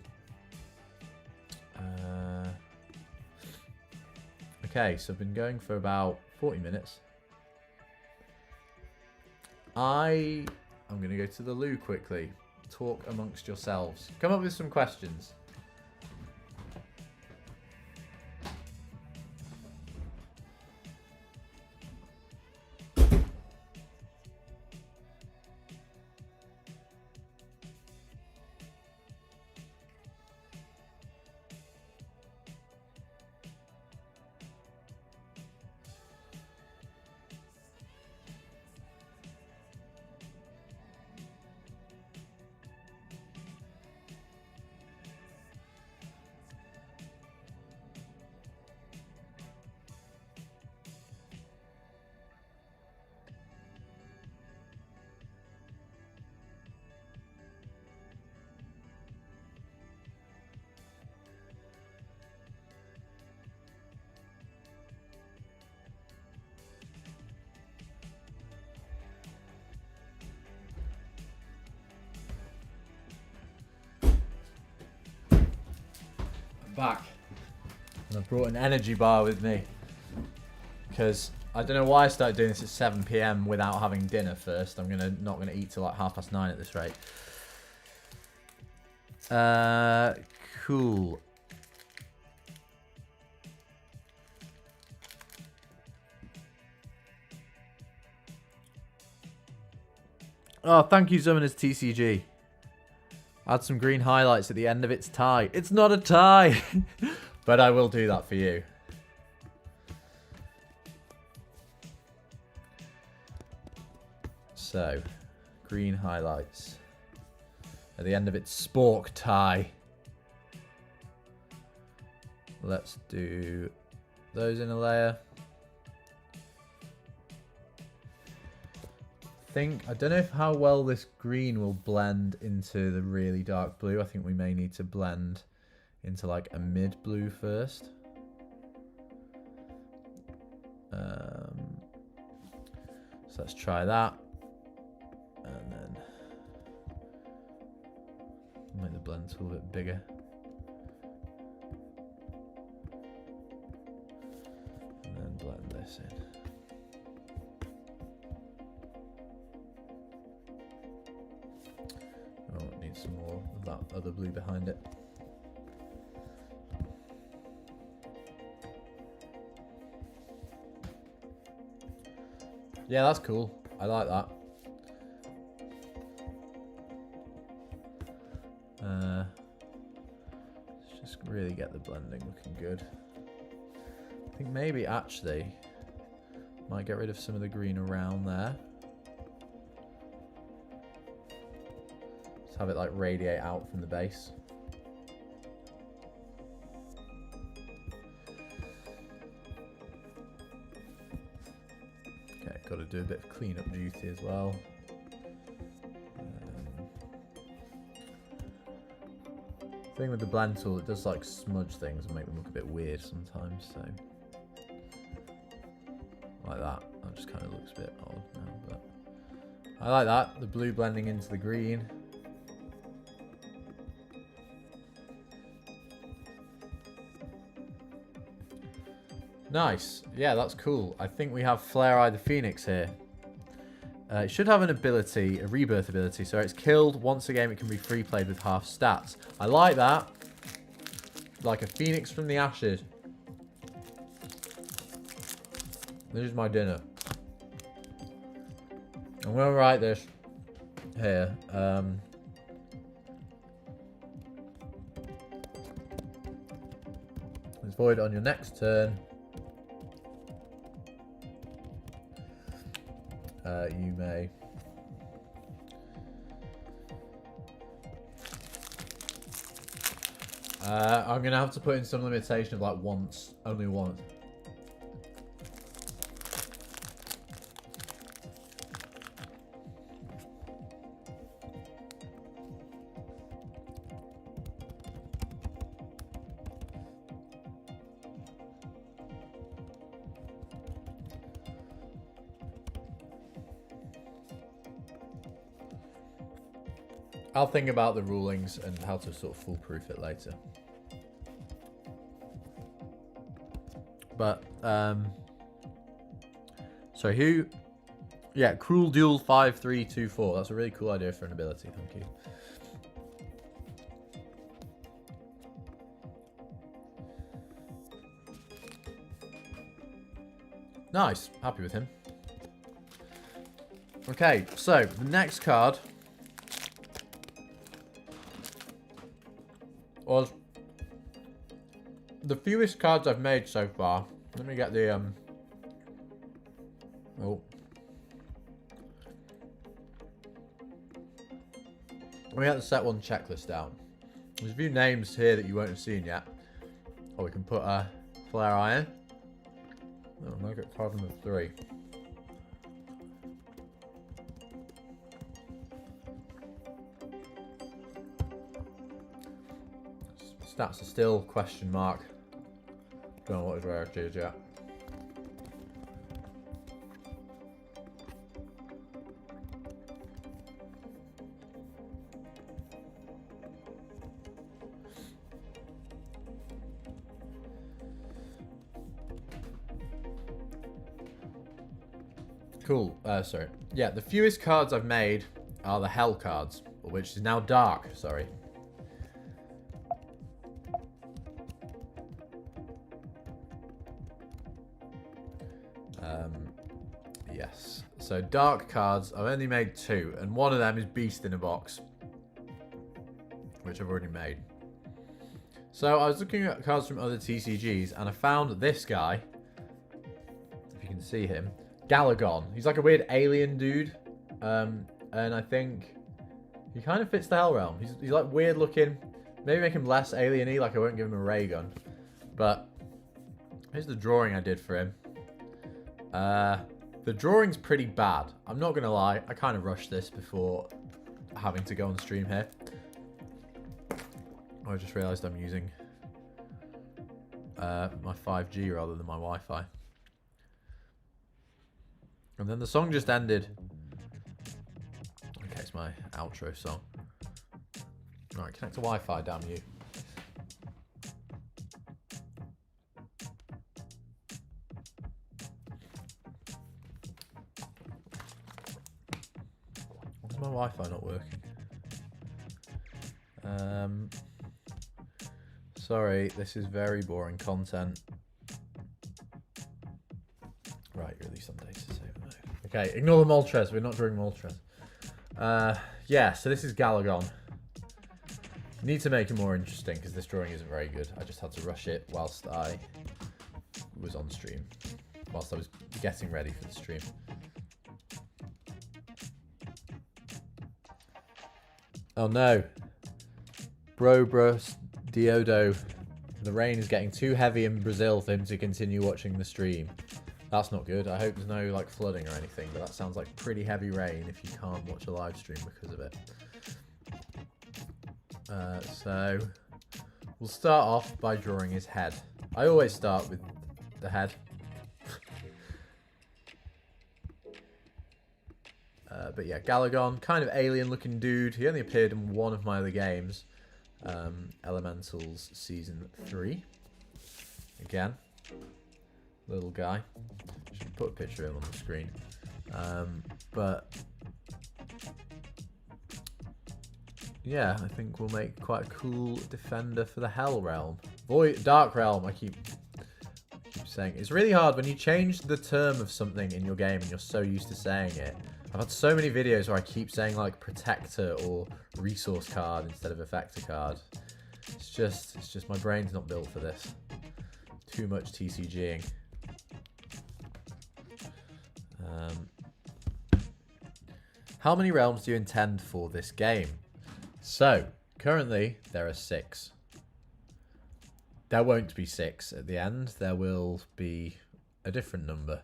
Okay, so I've been going for about 40 minutes. I'm going to go to the loo quickly. Talk amongst yourselves. Come up with some questions. Back, and I've brought an energy bar with me because I don't know why I started doing this at 7 PM without having dinner first. I'm not gonna eat till like 9:30 at this rate. Cool. Oh, thank you, Summoners TCG. Add some green highlights at the end of its tie. It's not a tie! But I will do that for you. So, green highlights. At the end of its spork tie. Let's do those in a layer. I don't know how well this green will blend into the really dark blue. I think we may need to blend into like a mid blue first. So let's try that. And then make the blend tool a bit bigger. And then blend this in. Oh, it needs some more of that other blue behind it. Yeah, that's cool. I like that. Let's just really get the blending looking good. I think maybe actually might get rid of some of the green around there. Have it like radiate out from the base. Okay, got to do a bit of cleanup duty as well. Thing with the blend tool, it does like smudge things and make them look a bit weird sometimes. So like that. That just kind of looks a bit odd now, but I like that. The blue blending into the green. Nice. Yeah, that's cool. I think we have Finalizing the Phoenix here. It should have an ability, a rebirth ability. So it's killed. Once a game, it can be free played with half stats. I like that. Like a phoenix from the ashes. This is my dinner. I'm going to write this here. It's void on your next turn. You may I'm gonna have to put in some limitation of like once, only once. I'll think about the rulings and how to sort of foolproof it later. But, so who? Yeah, Cruel Duel 5324. That's a really cool idea for an ability. Thank you. Nice. Happy with him. Okay, so the next card was the fewest cards I've made so far. Let me get the oh. Let me get the set one checklist down. There's a few names here that you won't have seen yet. Or we can put a flare iron. Oh, make it card number 3. Stats are still question mark. Don't know what his rarity is yet. Cool. Sorry. Yeah, the fewest cards I've made are the Hell cards, which is now Dark. Sorry. Yes. So Dark cards, I've only made 2, and one of them is Beast in a Box, which I've already made. So I was looking at cards from other TCGs, and I found this guy. If you can see him. Galagon. He's like a weird alien dude. And I think he kind of fits the Hell Realm. He's like weird looking. Maybe make him less alien-y, like I won't give him a ray gun. But here's the drawing I did for him. The drawing's pretty bad. I'm not going to lie. I kind of rushed this before having to go on stream here. I just realised I'm using my 5G rather than my Wi-Fi. And then the song just ended. Okay, it's my outro song. Alright, connect to Wi-Fi, damn you. Why is my Wi-Fi not working? Sorry, this is very boring content. Right, release on data save mode. Okay, ignore the Moltres. We're not drawing Moltres. Yeah, so this is Galagon. Need to make it more interesting because this drawing isn't very good. I just had to rush it whilst I was on stream. Whilst I was getting ready for the stream. Oh no. Bro, Diodo. The rain is getting too heavy in Brazil for him to continue watching the stream. That's not good. I hope there's no like flooding or anything, but that sounds like pretty heavy rain if you can't watch a live stream because of it. So we'll start off by drawing his head. I always start with the head. But yeah, Galagon, kind of alien looking dude. He only appeared in one of my other games. Elementals Season 3. Again. Little guy. Should put a picture of him on the screen. But yeah, I think we'll make quite a cool defender for the Hell Realm. Dark Realm, I keep saying. It's really hard when you change the term of something in your game and you're so used to saying it. I've had so many videos where I keep saying like protector or resource card instead of effector card. It's just my brain's not built for this. Too much TCGing. How many realms do you intend for this game? So, currently there are 6. There won't be 6 at the end. There will be a different number.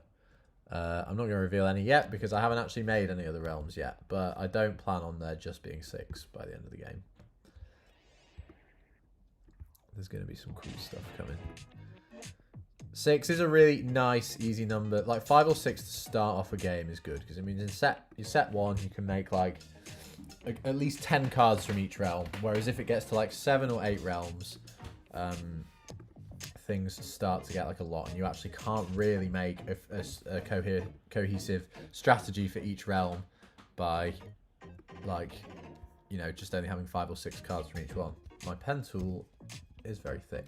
I'm not going to reveal any yet because I haven't actually made any other realms yet. But I don't plan on there just being 6 by the end of the game. There's going to be some cool stuff coming. 6 is a really nice, easy number. Like 5 or 6 to start off a game is good because it means in set 1 you can make like at least 10 cards from each realm. Whereas if it gets to like 7 or 8 realms, things start to get like a lot, and you actually can't really make a cohesive strategy for each realm by like, you know, just only having 5 or 6 cards from each one. My pen tool is very thick.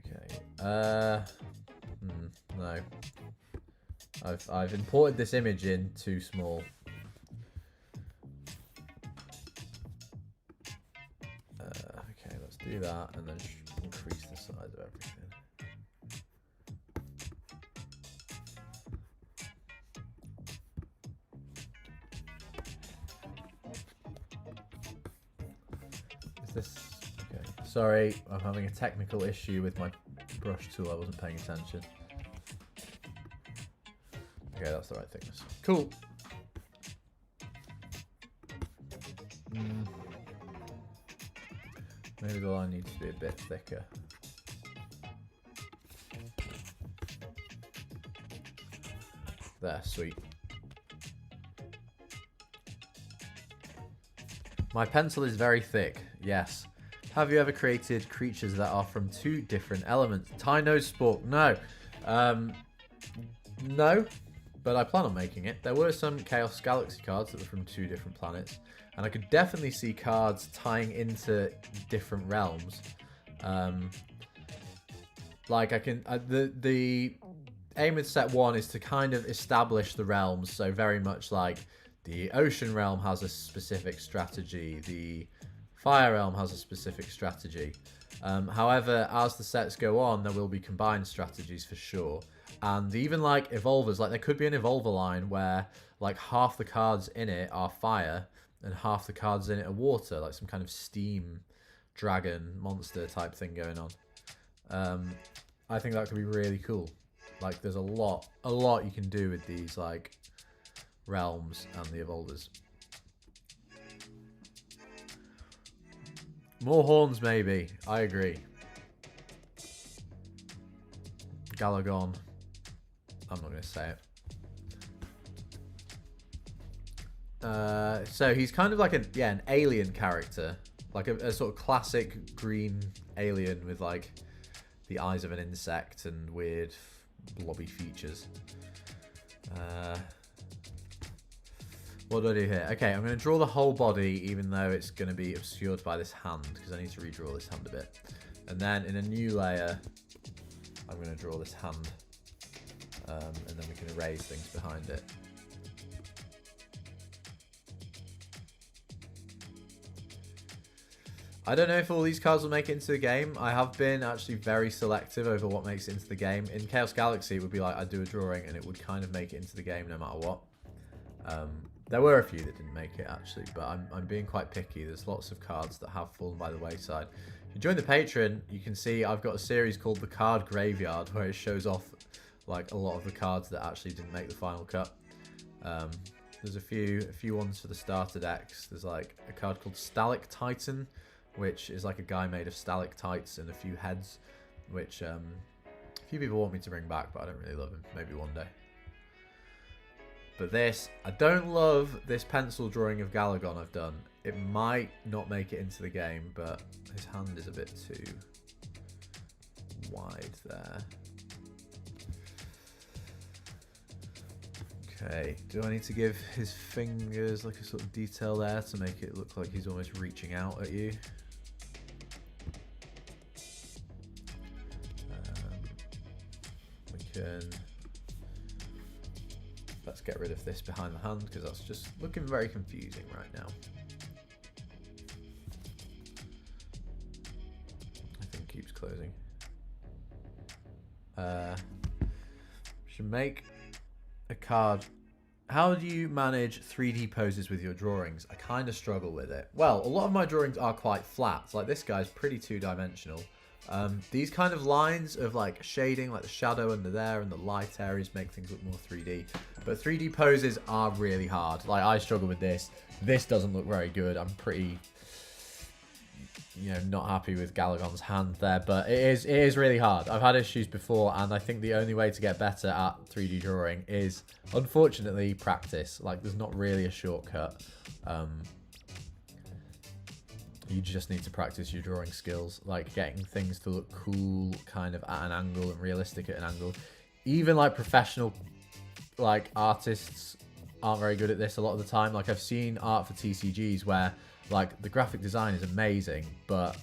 Okay. No. I've imported this image in too small. Okay, let's do that and then increase the size of everything. Is this okay? Sorry, I'm having a technical issue with my brush tool. I wasn't paying attention. Okay, that's the right thickness. Cool. Maybe the line needs to be a bit thicker. There, sweet. My pencil is very thick, yes. Have you ever created creatures that are from 2 different elements? Ty-nose spork, no. No, but I plan on making it. There were some Chaos Galaxy cards that were from 2 different planets, and I could definitely see cards tying into different realms. Like I can, the aim with set 1 is to kind of establish the realms, so very much like The Ocean Realm has a specific strategy. The Fire Realm has a specific strategy. However, as the sets go on, there will be combined strategies for sure. And even like evolvers, like there could be an evolver line where like half the cards in it are fire and half the cards in it are water, like some kind of steam dragon monster type thing going on. I think that could be really cool. Like there's a lot you can do with these like realms and the evolvers. More horns, maybe. I agree. Galagon. I'm not going to say it. So he's kind of like an alien character. Like a sort of classic green alien with like the eyes of an insect and weird blobby features. What do I do here? Okay, I'm going to draw the whole body, even though it's going to be obscured by this hand, because I need to redraw this hand a bit. And then in a new layer, I'm going to draw this hand. And then we can erase things behind it. I don't know if all these cards will make it into the game. I have been actually very selective over what makes it into the game. In Chaos Galaxy, it would be like I'd do a drawing and it would kind of make it into the game no matter what. There were a few that didn't make it actually, but I'm being quite picky. There's lots of cards that have fallen by the wayside. If you join the Patreon, you can see I've got a series called The Card Graveyard where it shows off like a lot of the cards that actually didn't make the final cut. There's a few ones for the starter decks. There's like a card called Stalactitan, which is like a guy made of stalactites and a few heads, which a few people want me to bring back, but I don't really love him. Maybe one day. But this, I don't love this pencil drawing of Galagon I've done. It might not make it into the game, but his hand is a bit too wide there. Okay, do I need to give his fingers like a sort of detail there to make it look like he's almost reaching out at you? We can... Let's get rid of this behind the hand because that's just looking very confusing right now. I think it keeps closing. Should make a card. How do you manage 3D poses with your drawings? I kind of struggle with it. Well, a lot of my drawings are quite flat. Like this guy's pretty two-dimensional. These kind of lines of like shading, like the shadow under there and the light areas make things look more 3D. But 3D poses are really hard. Like I struggle with this. This doesn't look very good. I'm pretty, not happy with Galagon's hand there. But it is really hard. I've had issues before, and I think the only way to get better at 3D drawing is, unfortunately, practice. Like there's not really a shortcut. You just need to practice your drawing skills, like getting things to look cool kind of at an angle and realistic at an angle. Even like professional like artists aren't very good at this a lot of the time. Like I've seen art for TCGs where like the graphic design is amazing, but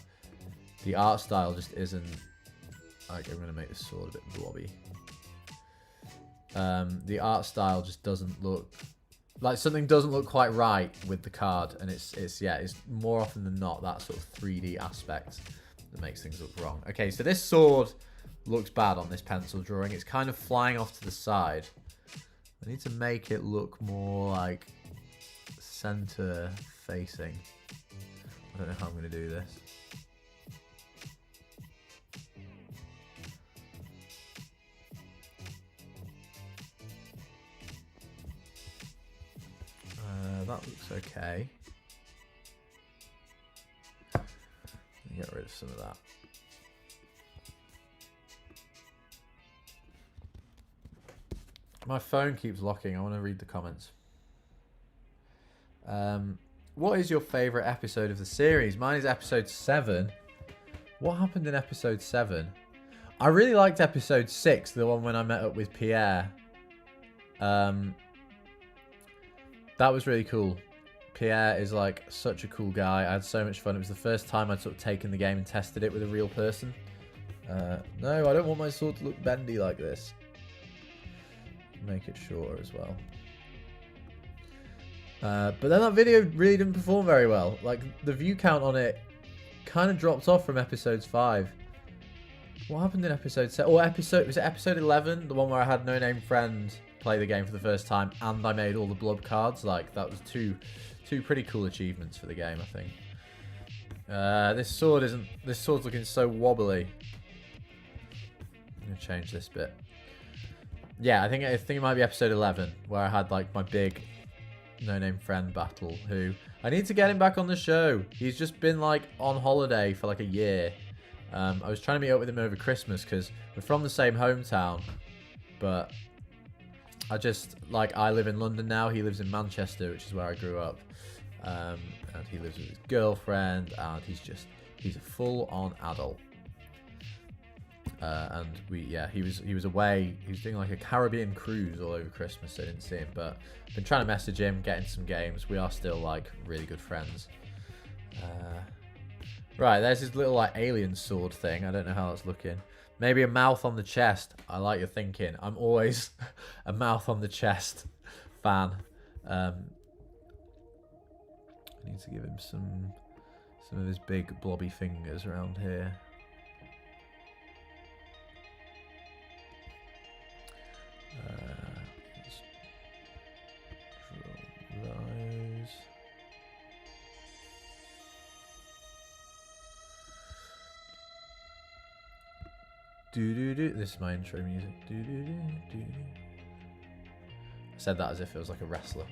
the art style just isn't. Like I'm going to make this sword a bit blobby. The art style just doesn't look... Like something doesn't look quite right with the card, and it's more often than not that sort of 3D aspect that makes things look wrong. Okay, so this sword looks bad on this pencil drawing. It's kind of flying off to the side. I need to make it look more like center facing. I don't know how I'm going to do this. That looks okay. Get rid of some of that. My phone keeps locking. I want to read the comments. What is your favourite episode of the series? Mine is episode 7. What happened in episode 7? I really liked episode 6, the one when I met up with Pierre. That was really cool. Pierre is like such a cool guy. I had so much fun. It was the first time I'd sort of taken the game and tested it with a real person. No, I don't want my sword to look bendy like this. Make it shorter as well. But then that video really didn't perform very well. Like, the view count on it kind of dropped off from episodes 5. What happened in episode 7? Or was it episode 11? The one where I had No Name Friend play the game for the first time and I made all the blob cards. Like, that was two pretty cool achievements for the game, I think. This sword's looking so wobbly. I'm gonna change this bit. Yeah, I think it might be episode 11 where I had like my big No Name Friend battle. Who I need to get him back on the show. He's just been like on holiday for like a year. I was trying to meet up with him over Christmas because we're from the same hometown, but I live in London now. He lives in Manchester, which is where I grew up. And he lives with his girlfriend, and he's a full-on adult. And he was away. He was doing like a Caribbean cruise all over Christmas, so I didn't see him. But I've been trying to message him, get into some games. We are still like really good friends. Right, there's his little like alien sword thing. I don't know how that's looking. Maybe a mouth on the chest. I like your thinking. I'm always a mouth on the chest fan. I need to give him some of his big blobby fingers around here. Let's draw those. This is my intro music. I said that as if it was like a wrestler.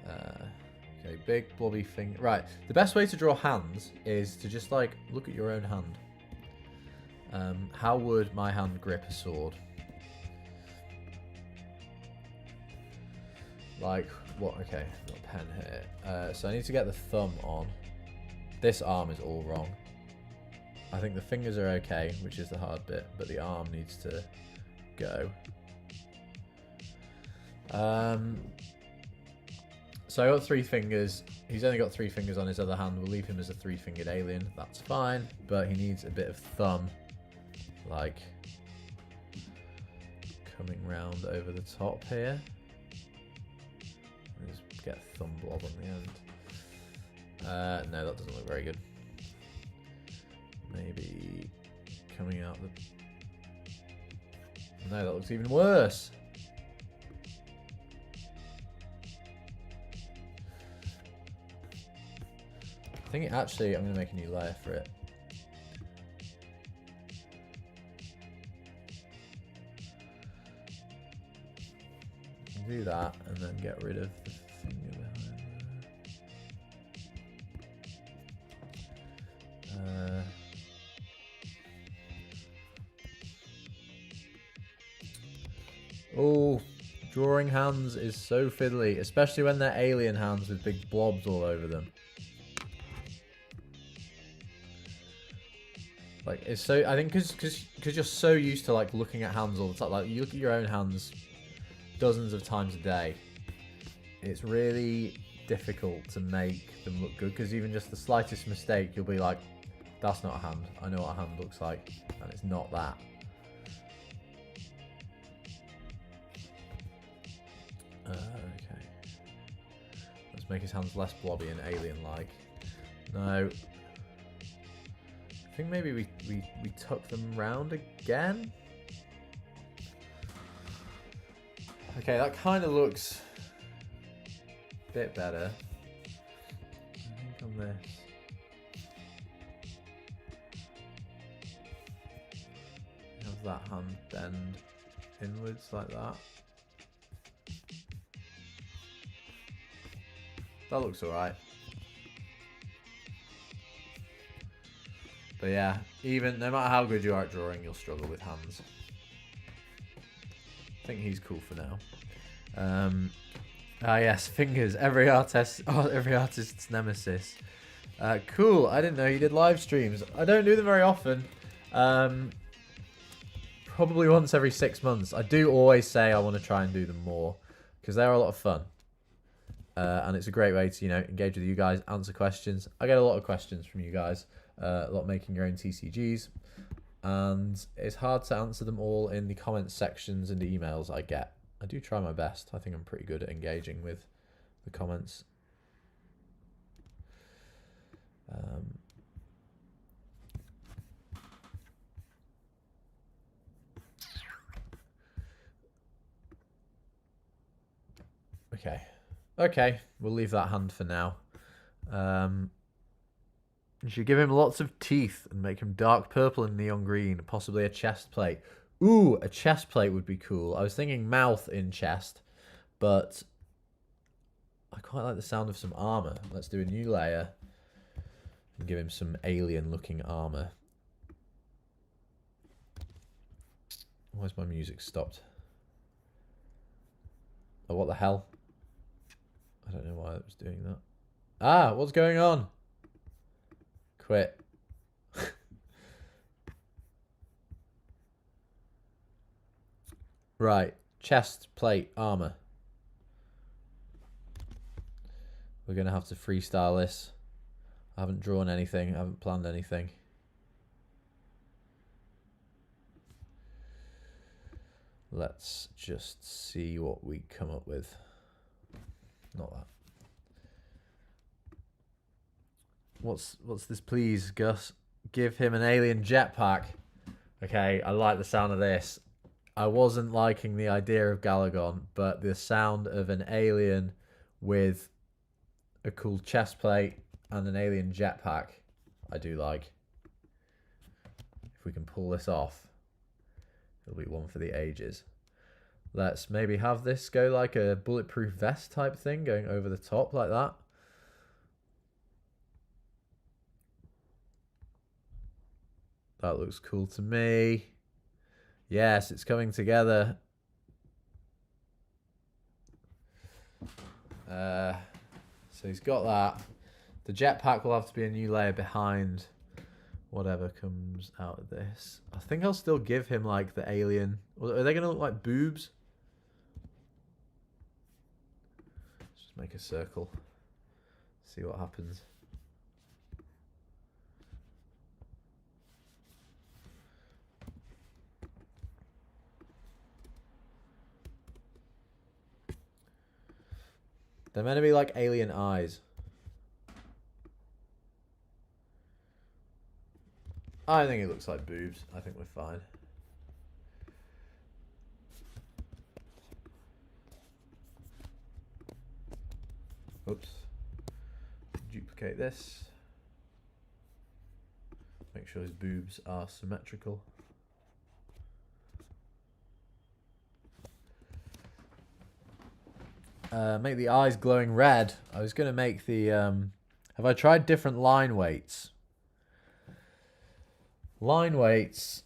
Okay, big blobby thing. Right, the best way to draw hands is to just like look at your own hand. How would my hand grip a sword? Like what? Okay, I've got a pen here. So I need to get the thumb on. This arm is all wrong. I think the fingers are okay, which is the hard bit, but the arm needs to go. So I got 3 fingers. He's only got 3 fingers on his other hand. We'll leave him as a 3-fingered alien. That's fine, but he needs a bit of thumb, like coming round over the top here. Just get a thumb blob on the end. No, that doesn't look very good. Maybe coming out the... No, that looks even worse. I think actually I'm going to make a new layer for it. Do that and then get rid of the finger behind there. Oh, drawing hands is so fiddly, especially when they're alien hands with big blobs all over them. Like, it's so, I think because you're so used to like looking at hands all the time, like you look at your own hands dozens of times a day, it's really difficult to make them look good, because even just the slightest mistake you'll be like, that's not a hand, I know what a hand looks like, and it's not that. Okay, let's make his hands less blobby and alien-like. No, I think maybe we tuck them round again. Okay, that kind of looks a bit better. I think on this. Have that hand bend inwards like that. That looks alright. But yeah, even no matter how good you are at drawing, you'll struggle with hands. I think he's cool for now. Yes, fingers. Every artist's nemesis. Cool. I didn't know you did live streams. I don't do them very often. Probably once every 6 months. I do always say I want to try and do them more because they're a lot of fun. And it's a great way to, engage with you guys, answer questions. I get a lot of questions from you guys, a lot making your own TCGs, and it's hard to answer them all in the comments sections and the emails I get. I do try my best. I think I'm pretty good at engaging with the comments. Okay. Okay, we'll leave that hand for now. You should give him lots of teeth and make him dark purple and neon green, possibly a chest plate. Ooh, a chest plate would be cool. I was thinking mouth in chest, but I quite like the sound of some armor. Let's do a new layer and give him some alien-looking armor. Why's my music stopped? Oh, what the hell? I don't know why it was doing that. Ah, what's going on? Quit. Right, chest plate armor. We're gonna have to freestyle this. I haven't drawn anything, I haven't planned anything. Let's just see what we come up with. Not that. What's this, please, Gus? Give him an alien jetpack. Okay, I like the sound of this. I wasn't liking the idea of Galagon, but the sound of an alien with a cool chest plate and an alien jetpack, I do like. If we can pull this off, it'll be one for the ages. Let's maybe have this go like a bulletproof vest type thing, going over the top like that. That looks cool to me. Yes, it's coming together. So he's got that. The jetpack will have to be a new layer behind whatever comes out of this. I think I'll still give him like the alien. Are they going to look like boobs? Let's just make a circle. See what happens. They're meant to be like alien eyes. I think it looks like boobs. I think we're fine. Oops. Duplicate this. Make sure his boobs are symmetrical. Make the eyes glowing red. I was going to make the... have I tried different line weights? Line weights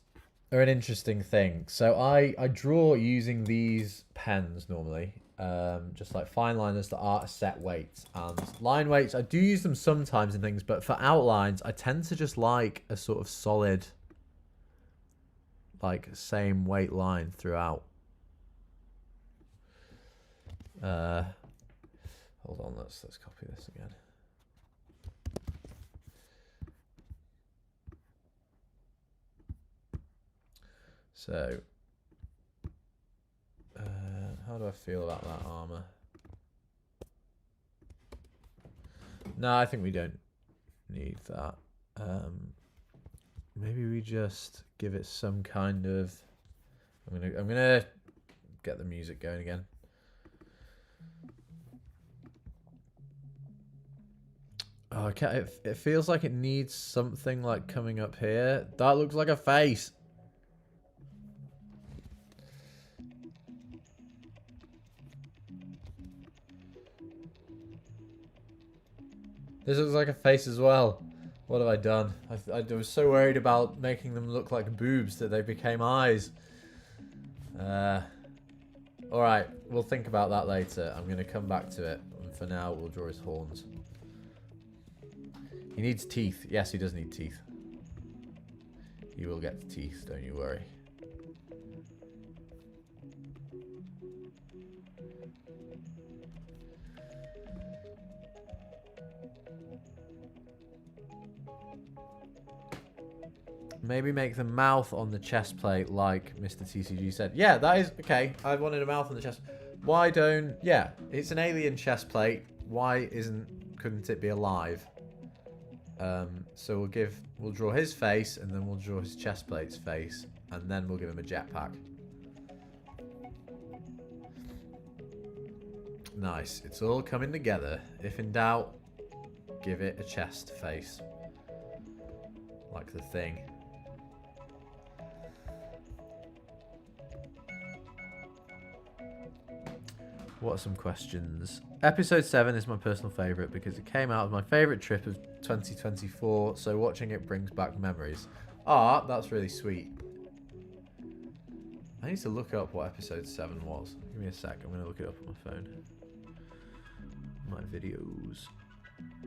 are an interesting thing. So I draw using these pens normally. Just like fine liners that are a set weight. And line weights, I do use them sometimes in things. But for outlines, I tend to just like a sort of solid, like same weight line throughout. Hold on, let's copy this again. So, how do I feel about that armor? No, I think we don't need that. Maybe we just give it some kind of. I'm gonna get the music going again. Oh, okay, it feels like it needs something like coming up here. That looks like a face. This looks like a face as well. What have I done? I was so worried about making them look like boobs that they became eyes. Alright, we'll think about that later. I'm going to come back to it. And for now, we'll draw his horns. He needs teeth. Yes, he does need teeth. He will get the teeth, don't you worry. Maybe make the mouth on the chest plate like Mr. TCG said. Yeah, that is... Okay, I wanted a mouth on the chest. Why don't... Yeah, it's an alien chest plate. why couldn't it be alive? So we'll draw his face, and then we'll draw his chest plate's face, and then we'll give him a jetpack. Nice. It's all coming together. If in doubt, give it a chest face. Like the thing. What are some questions? Episode 7 is my personal favourite because it came out as my favourite trip of 2024, so watching it brings back memories. Ah, that's really sweet. I need to look up what episode 7 was. Give me a sec, I'm going to look it up on my phone. My videos.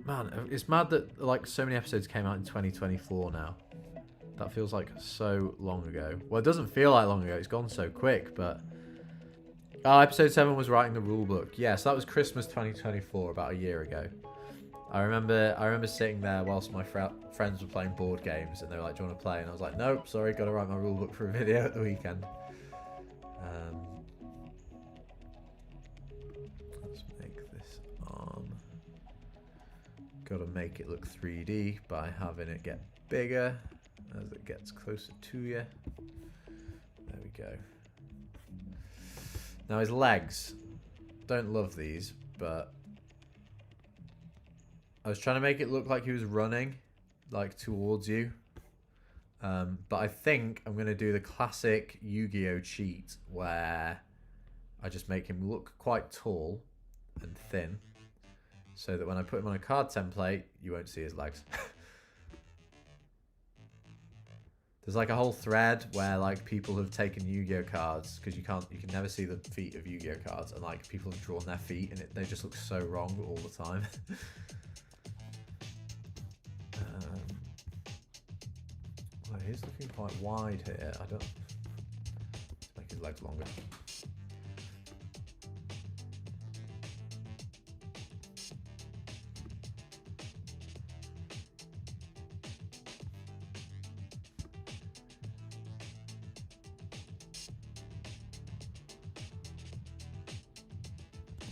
Man, it's mad that like so many episodes came out in 2024 now. That feels like so long ago. Well, it doesn't feel like long ago, it's gone so quick, but... episode 7 was writing the rulebook. Yeah, so that was Christmas 2024, about a year ago. I remember sitting there whilst my friends were playing board games, and they were like, "Do you want to play?" And I was like, "Nope, sorry, got to write my rulebook for a video at the weekend." Let's make this arm. Got to make it look 3D by having it get bigger as it gets closer to you. There we go. Now his legs, don't love these, but I was trying to make it look like he was running, like towards you. But I think I'm going to do the classic Yu-Gi-Oh cheat where I just make him look quite tall and thin so that when I put him on a card template, you won't see his legs. There's like a whole thread where like people have taken Yu-Gi-Oh cards because you can never see the feet of Yu-Gi-Oh cards, and like people have drawn their feet and they just look so wrong all the time. Well, he's looking quite wide here. I don't. Let's make his legs longer.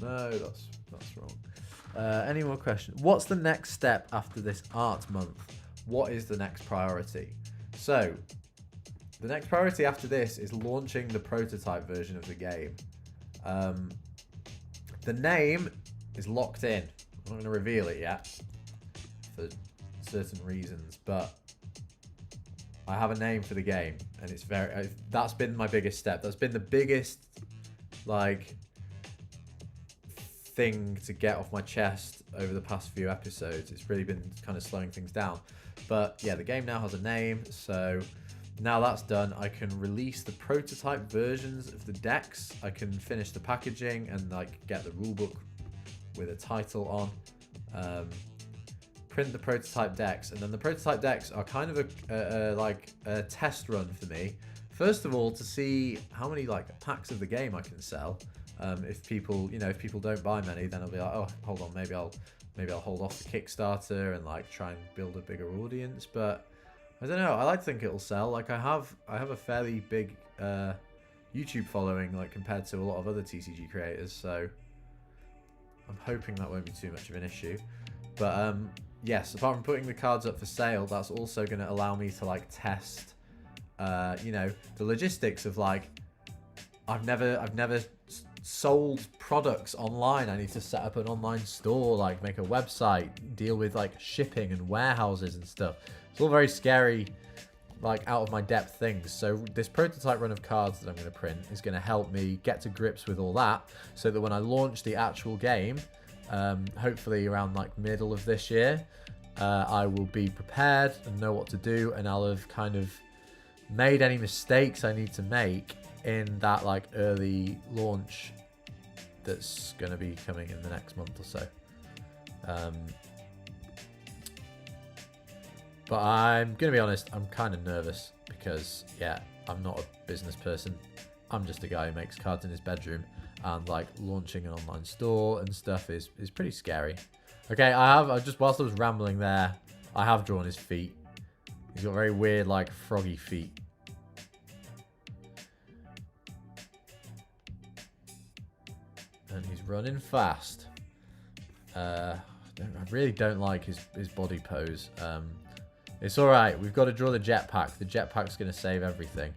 No, that's wrong. Any more questions? What's the next step after this art month? What is the next priority? So, the next priority after this is launching the prototype version of the game. The name is locked in. I'm not going to reveal it yet for certain reasons, but I have a name for the game, and it's that's been my biggest step. That's been the biggest, like, thing to get off my chest over the past few episodes. It's really been kind of slowing things down, but yeah, the game now has a name, so now that's done, I can release the prototype versions of the decks. I can finish the packaging and like get the rulebook with a title on, print the prototype decks, and then the prototype decks are kind of a test run for me, first of all, to see how many like packs of the game I can sell. If people don't buy many, then I'll be like, oh, hold on, maybe I'll hold off the Kickstarter and like try and build a bigger audience. But I don't know. I like to think it'll sell. Like I have a fairly big YouTube following, like compared to a lot of other TCG creators. So I'm hoping that won't be too much of an issue. But yes, apart from putting the cards up for sale, that's also going to allow me to like test, the logistics of like, I've never sold products online. I need to set up an online store, like make a website, deal with like shipping and warehouses and stuff. It's all very scary, like out of my depth things. So this prototype run of cards that I'm going to print is going to help me get to grips with all that, so that when I launch the actual game, hopefully around like middle of this year, I will be prepared and know what to do, and I'll have kind of made any mistakes I need to make in that like early launch that's going to be coming in the next month or so. But I'm going to be honest, I'm kind of nervous because, yeah, I'm not a business person. I'm just a guy who makes cards in his bedroom, and like launching an online store and stuff is pretty scary. Okay, I've just, whilst I was rambling there, I have drawn his feet. He's got very weird like froggy feet. And he's running fast. I really don't like his body pose. It's alright. We've got to draw the jetpack. The jetpack's going to save everything.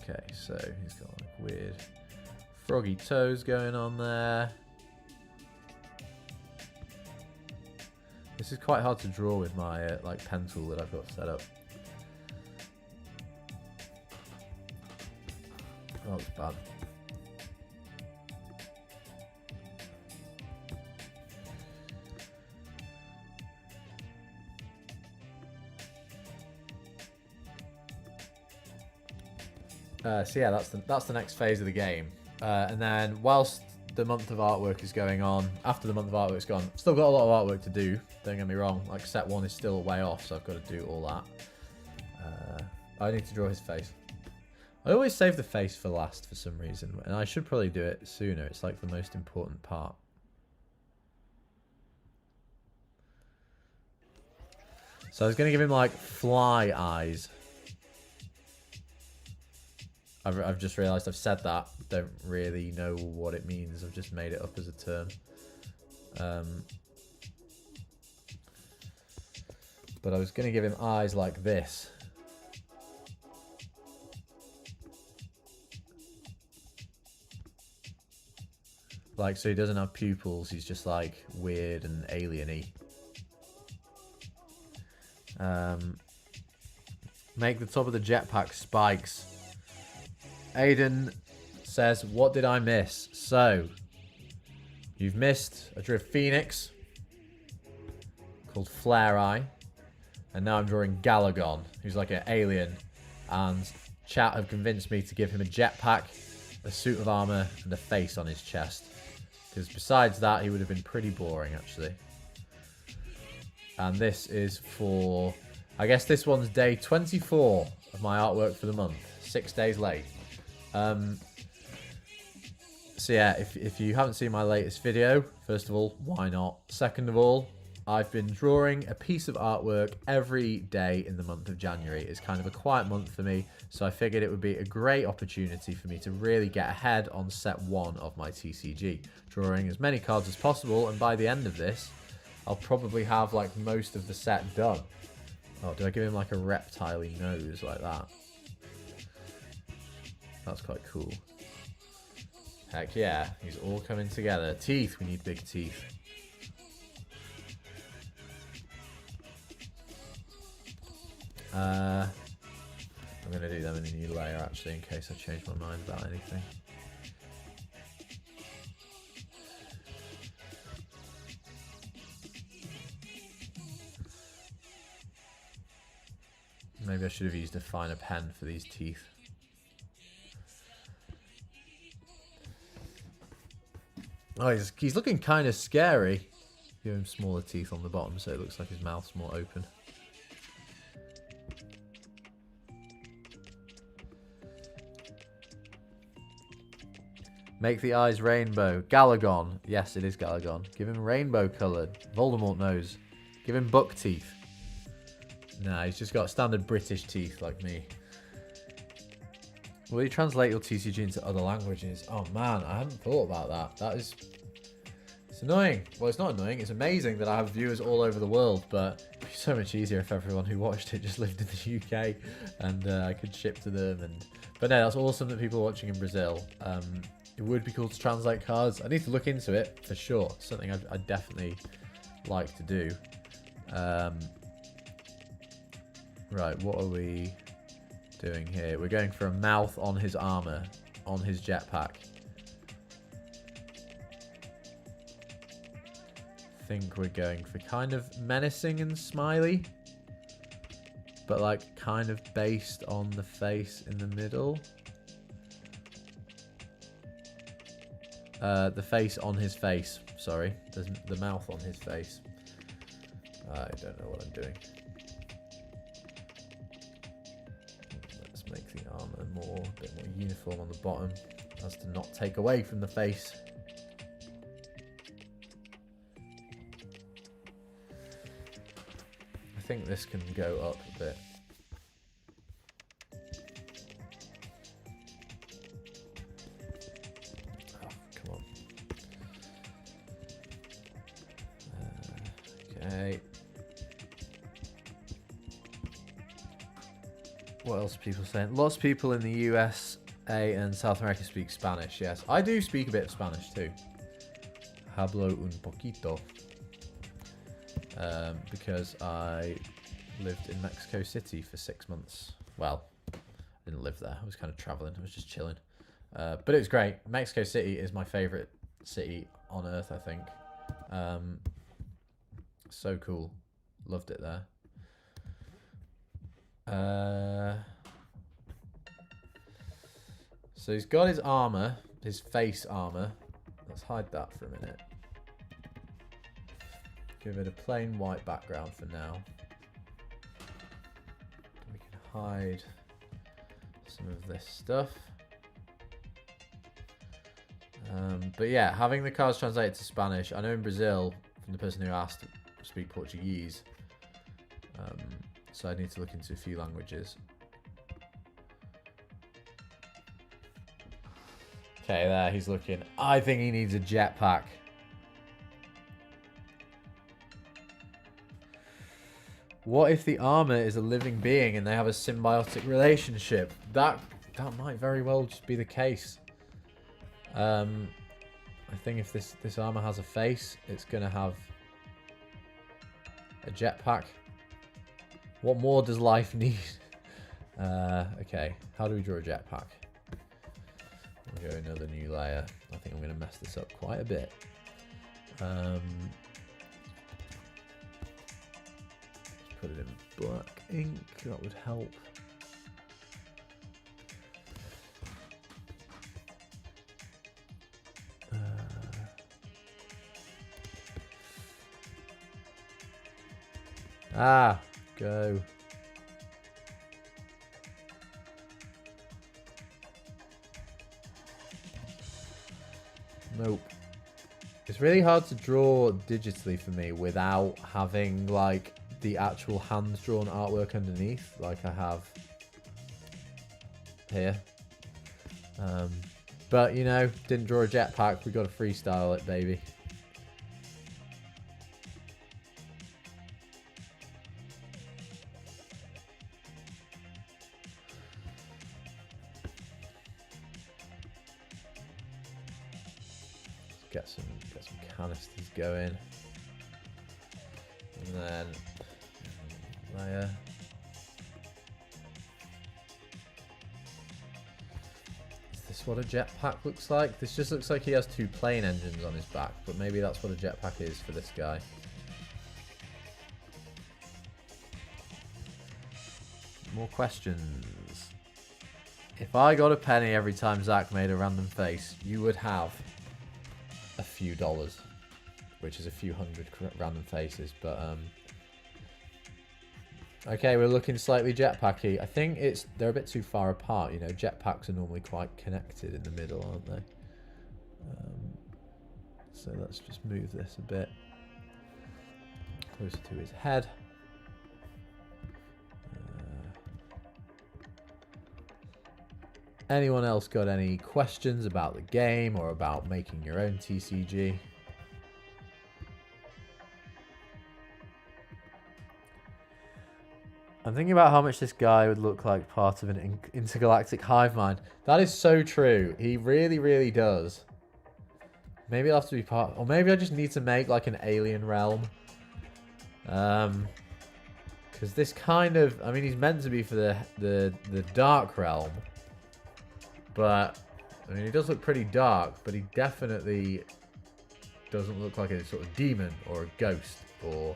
Okay, so he's got like weird froggy toes going on there. This is quite hard to draw with my like pen tool that I've got set up. Oh, it's bad. So yeah, that's the next phase of the game. And then whilst the month of artwork is going on, after the month of artwork's gone, still got a lot of artwork to do. Don't get me wrong. Like set 1 is still a way off, so I've got to do all that. I need to draw his face. I always save the face for last for some reason, and I should probably do it sooner. It's like the most important part. So I was going to give him like fly eyes. I've just realised I've said that. Don't really know what it means. I've just made it up as a term. But I was going to give him eyes like this. Like, so he doesn't have pupils. He's just like weird and alien-y. Make the top of the jetpack spikes. Aiden says, what did I miss? So, you've missed, I drew a phoenix called Flare Eye. And now I'm drawing Galagon, who's like an alien. And chat have convinced me to give him a jetpack, a suit of armor, and a face on his chest. Because besides that, he would have been pretty boring, actually. And this is for, I guess this one's day 24 of my artwork for the month. 6 days late. So yeah, if you haven't seen my latest video, first of all, why not? Second of all, I've been drawing a piece of artwork every day in the month of January. It's kind of a quiet month for me, so I figured it would be a great opportunity for me to really get ahead on set 1 of my TCG, drawing as many cards as possible, and by the end of this, I'll probably have like most of the set done. Oh, do I give him like a reptile-y nose like that? That's quite cool. Heck yeah, he's all coming together. Teeth, we need big teeth. I'm going to do them in a new layer actually in case I change my mind about anything. Maybe I should have used a finer pen for these teeth. Oh, he's looking kind of scary. Give him smaller teeth on the bottom so it looks like his mouth's more open. Make the eyes rainbow. Galagon. Yes, it is Galagon. Give him rainbow coloured. Voldemort nose. Give him buck teeth. Nah, he's just got standard British teeth like me. Will you translate your TCG into other languages? Oh man, I hadn't thought about that. That is... It's annoying. Well, it's not annoying. It's amazing that I have viewers all over the world, but it'd be so much easier if everyone who watched it just lived in the UK and I could ship to them. But no, that's awesome that people are watching in Brazil. It would be cool to translate cards. I need to look into it for sure. It's something I'd definitely like to do. Right, what are we doing here? We're going for a mouth on his armor, on his jetpack. I think we're going for kind of menacing and smiley, but like kind of based on the face in the middle. The face on his face, sorry. The mouth on his face. I don't know what I'm doing. Let's make the armor a bit more uniform on the bottom, as to not take away from the face. I think this can go up a bit. Okay. What else are people saying? Lots of people in the USA and South America speak Spanish, yes. I do speak a bit of Spanish too. Hablo un poquito. Because I lived in Mexico City for 6 months. Well, I didn't live there. I was kind of traveling. I was just chilling. But it was great. Mexico City is my favorite city on earth, I think. So cool. Loved it there. So he's got his armor, his face armor. Let's hide that for a minute. Give it a plain white background for now. We can hide some of this stuff. But yeah, having the cards translated to Spanish. I know in Brazil, from the person who asked, speak Portuguese. So I need to look into a few languages. Okay, there, he's looking. I think he needs a jetpack. What if the armor is a living being and they have a symbiotic relationship? That might very well just be the case. I think if this armor has a face, it's gonna have a jetpack. What more does life need? Okay, how do we draw a jetpack? We'll go another new layer. I think I'm gonna mess this up quite a bit. Let's put it in black ink, that would help. Go. Nope. It's really hard to draw digitally for me without having like the actual hand-drawn artwork underneath, like I have here. But you know, didn't draw a jetpack, we got to freestyle it, baby. Get some canisters going, and then layer. Is this what a jetpack looks like? This just looks like he has 2 plane engines on his back, but maybe that's what a jetpack is for this guy. More questions. If I got a penny every time Zach made a random face, you would have a few dollars, which is a few hundred random faces, but okay, we're looking slightly jetpacky. I think they're a bit too far apart, you know. Jetpacks are normally quite connected in the middle, aren't they? So let's just move this a bit closer to his head. Anyone else got any questions about the game or about making your own TCG? I'm thinking about how much this guy would look like part of an intergalactic hive mind. That is so true. He really, really does. Maybe I'll have to be part... Or maybe I just need to make like an alien realm. Because this kind of... I mean, he's meant to be for the dark realm. But, I mean, he does look pretty dark, but he definitely doesn't look like a sort of demon or a ghost or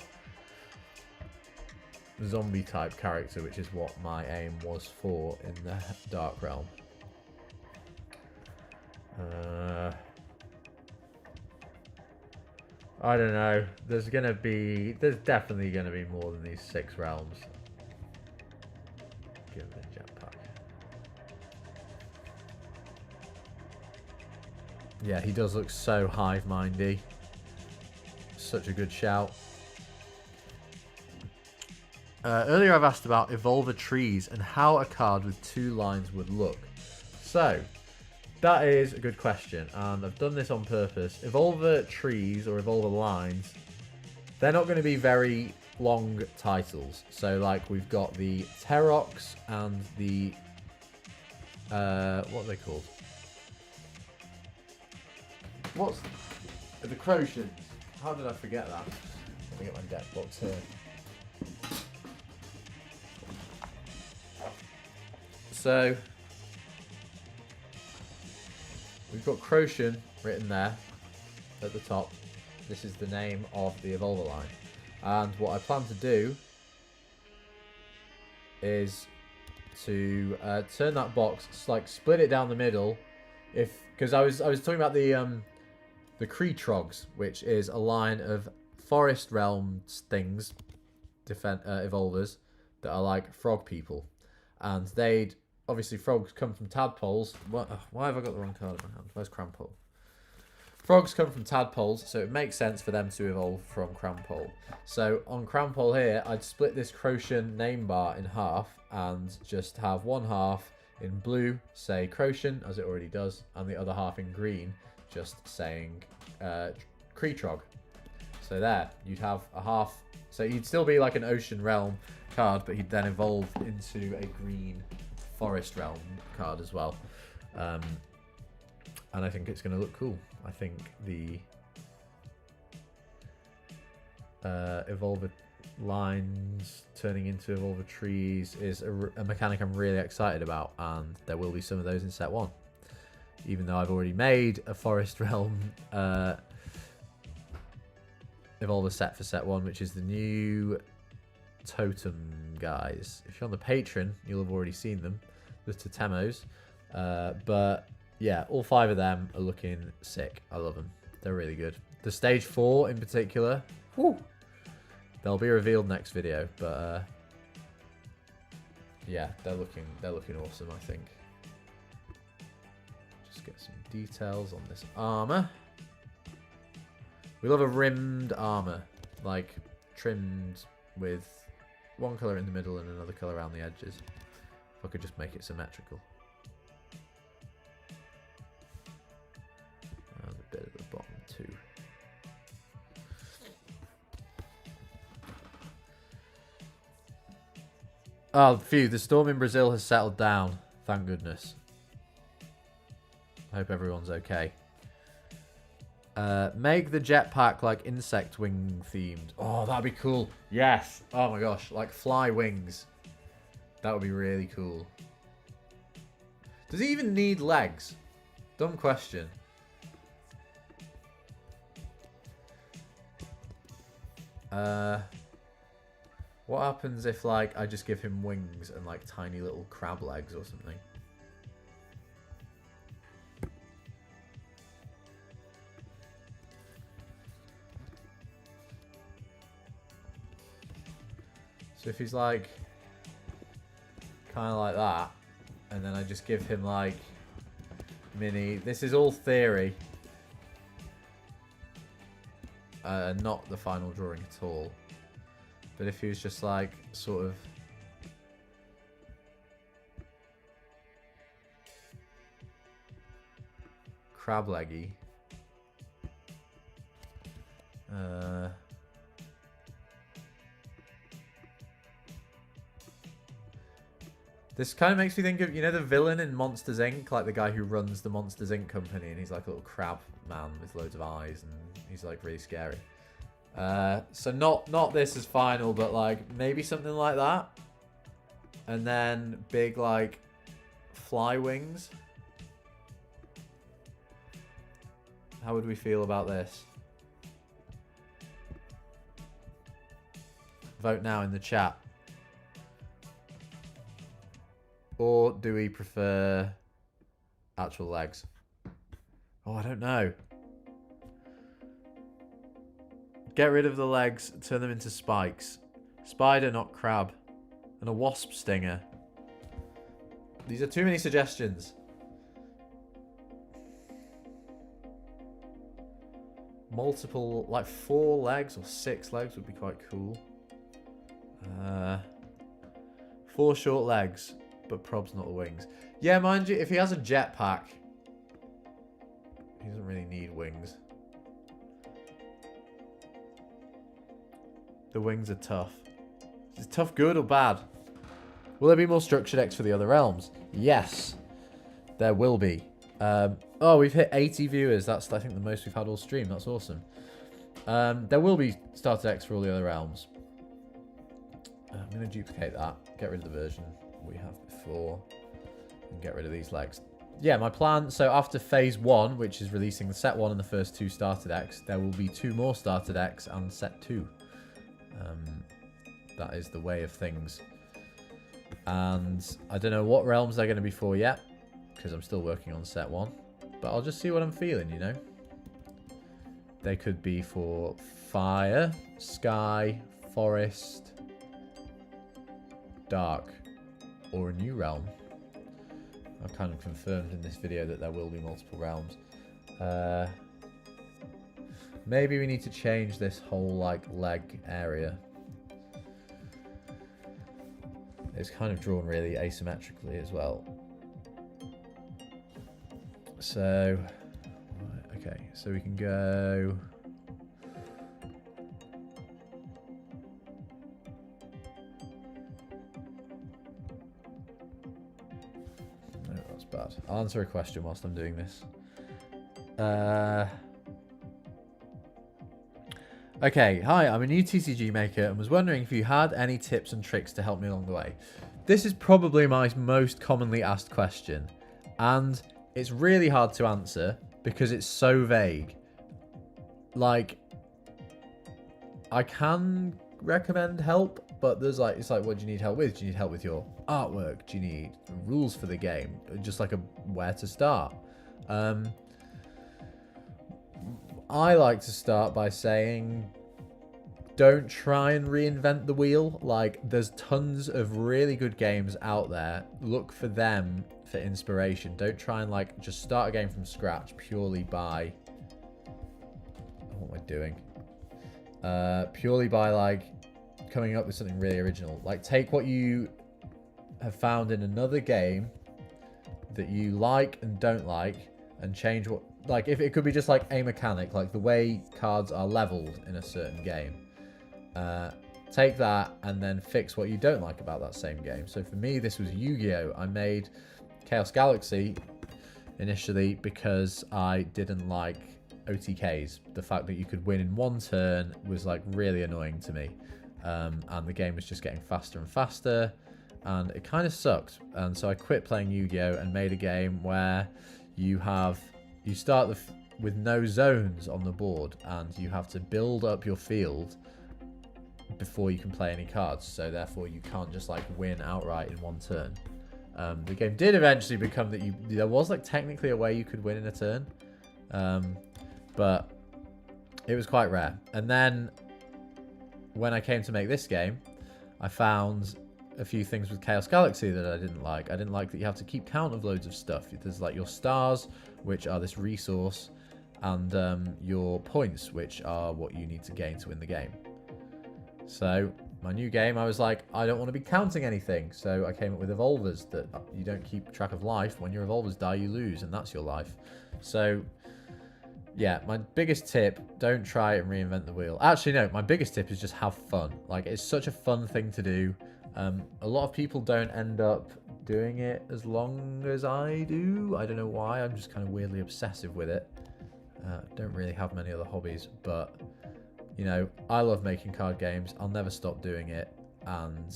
zombie type character, which is what my aim was for in the dark realm. I don't know. There's definitely going to be more than these 6 realms. Give it a jetpack. Yeah, he does look so hive-mindy. Such a good shout. Earlier I've asked about Evolver trees and how a card with 2 lines would look. So, that is a good question, and I've done this on purpose. Evolver trees, or Evolver lines, They're not going to be very long titles. So, like, we've got the Terox and the... what are they called? What's... The Crotians. How did I forget that? Let me get my deck box here. So... We've got Crotian written there at the top. This is the name of the Evolver line. And what I plan to do is to turn that box, like split it down the middle. Because I was talking about the Kreetrogs, which is a line of forest realm things, evolvers that are like frog people, and they'd obviously frogs come from tadpoles. Why have I got the wrong card in my hand? Where's Crampole? Frogs come from tadpoles, so it makes sense for them to evolve from Crampole. So on Crampole here, I'd split this Crotian name bar in half and just have one half in blue, say Crotian, as it already does, and the other half in green, just saying Kreetrog. So there, you'd have a half. So he'd still be like an Ocean Realm card, but he'd then evolve into a green Forest Realm card as well. And I think it's going to look cool. I think the Evolver lines turning into Evolver trees is a mechanic I'm really excited about, and there will be some of those in set 1. Even though I've already made a Forest Realm Evolver set for set 1, which is the new Totem guys. If you're on the Patreon, you'll have already seen them, the Totemos. But yeah, all 5 of them are looking sick. I love them. They're really good. The stage 4 in particular, whew, they'll be revealed next video. But yeah, they're looking awesome, I think. Just get some details on this armor. We love a rimmed armor, like trimmed with one color in the middle and another color around the edges. If I could just make it symmetrical. And a bit at the bottom too. Oh, phew, the storm in Brazil has settled down. Thank goodness. I hope everyone's okay. Make the jetpack like insect wing themed. Oh, that'd be cool. Yes. Oh my gosh, like fly wings. That would be really cool. Does he even need legs? Dumb question. What happens if like I just give him wings and like tiny little crab legs or something? So if he's like kind of like that, and then I just give him like mini, this is all theory, not the final drawing at all, but if he was just like sort of crab leggy, this kind of makes me think of, you know, the villain in Monsters Inc., like the guy who runs the Monsters Inc. company, and he's like a little crab man with loads of eyes, and he's like really scary. So not this as final, but like maybe something like that, and then big like fly wings. How would we feel about this? Vote now in the chat. Or do we prefer actual legs? Oh, I don't know. Get rid of the legs, turn them into spikes. Spider, not crab. And a wasp stinger. These are too many suggestions. Multiple, like 4 legs or 6 legs would be quite cool. 4 short legs. But prob's not the wings. Yeah, mind you, if he has a jetpack, he doesn't really need wings. The wings are tough. Is tough good or bad? Will there be more structure decks for the other realms? Yes, there will be. Oh, we've hit 80 viewers. That's, I think, the most we've had all stream. That's awesome. There will be starter decks for all the other realms. I'm going to duplicate that. Get rid of the version we have before. And get rid of these legs. Yeah, my plan. So after phase 1, which is releasing the set 1 and the first 2 starter decks, there will be 2 more starter decks and set 2. That is the way of things. And I don't know what realms they're going to be for yet, because I'm still working on set 1. But I'll just see what I'm feeling, you know. They could be for fire, sky, forest, dark, or a new realm. I've kind of confirmed in this video that there will be multiple realms. Maybe we need to change this whole like leg area. It's kind of drawn really asymmetrically as well. So, okay, so we can go. No, that's bad. I'll answer a question whilst I'm doing this. Okay, hi, I'm a new TCG maker and was wondering if you had any tips and tricks to help me along the way. This is probably my most commonly asked question, and it's really hard to answer because it's so vague. Like, I can recommend help, but there's like, it's like, what do you need help with? Do you need help with your artwork? Do you need rules for the game? Just like where to start? I like to start by saying, don't try and reinvent the wheel. Like, there's tons of really good games out there. Look for them for inspiration. Don't try and like just start a game from scratch purely by, what am I doing? Purely by like coming up with something really original. Like, take what you have found in another game that you like and don't like and change what, like, if it could be just like a mechanic, like the way cards are leveled in a certain game. Take that and then fix what you don't like about that same game. So for me, this was Yu-Gi-Oh! I made Chaos Galaxy initially because I didn't like OTKs. The fact that you could win in one turn was like really annoying to me. And the game was just getting faster and faster, and it kind of sucked. And so I quit playing Yu-Gi-Oh! And made a game where you start with no zones on the board, and you have to build up your field before you can play any cards. So therefore you can't just like win outright in one turn. The game did eventually become that there was like technically a way you could win in a turn, but it was quite rare. And then when I came to make this game, I found a few things with Chaos Galaxy that I didn't like. I didn't like that you have to keep count of loads of stuff. There's like your stars, which are this resource, and your points, which are what you need to gain to win the game. So my new game, I was like, I don't want to be counting anything. So I came up with evolvers that you don't keep track of life. When your evolvers die, you lose, and that's your life. So yeah, my biggest tip, don't try and reinvent the wheel. Actually, no, my biggest tip is just have fun. Like, it's such a fun thing to do. A lot of people don't end up doing it as long as I do. I don't know why. I'm just kind of weirdly obsessive with it. Don't really have many other hobbies, but you know, I love making card games. I'll never stop doing it. And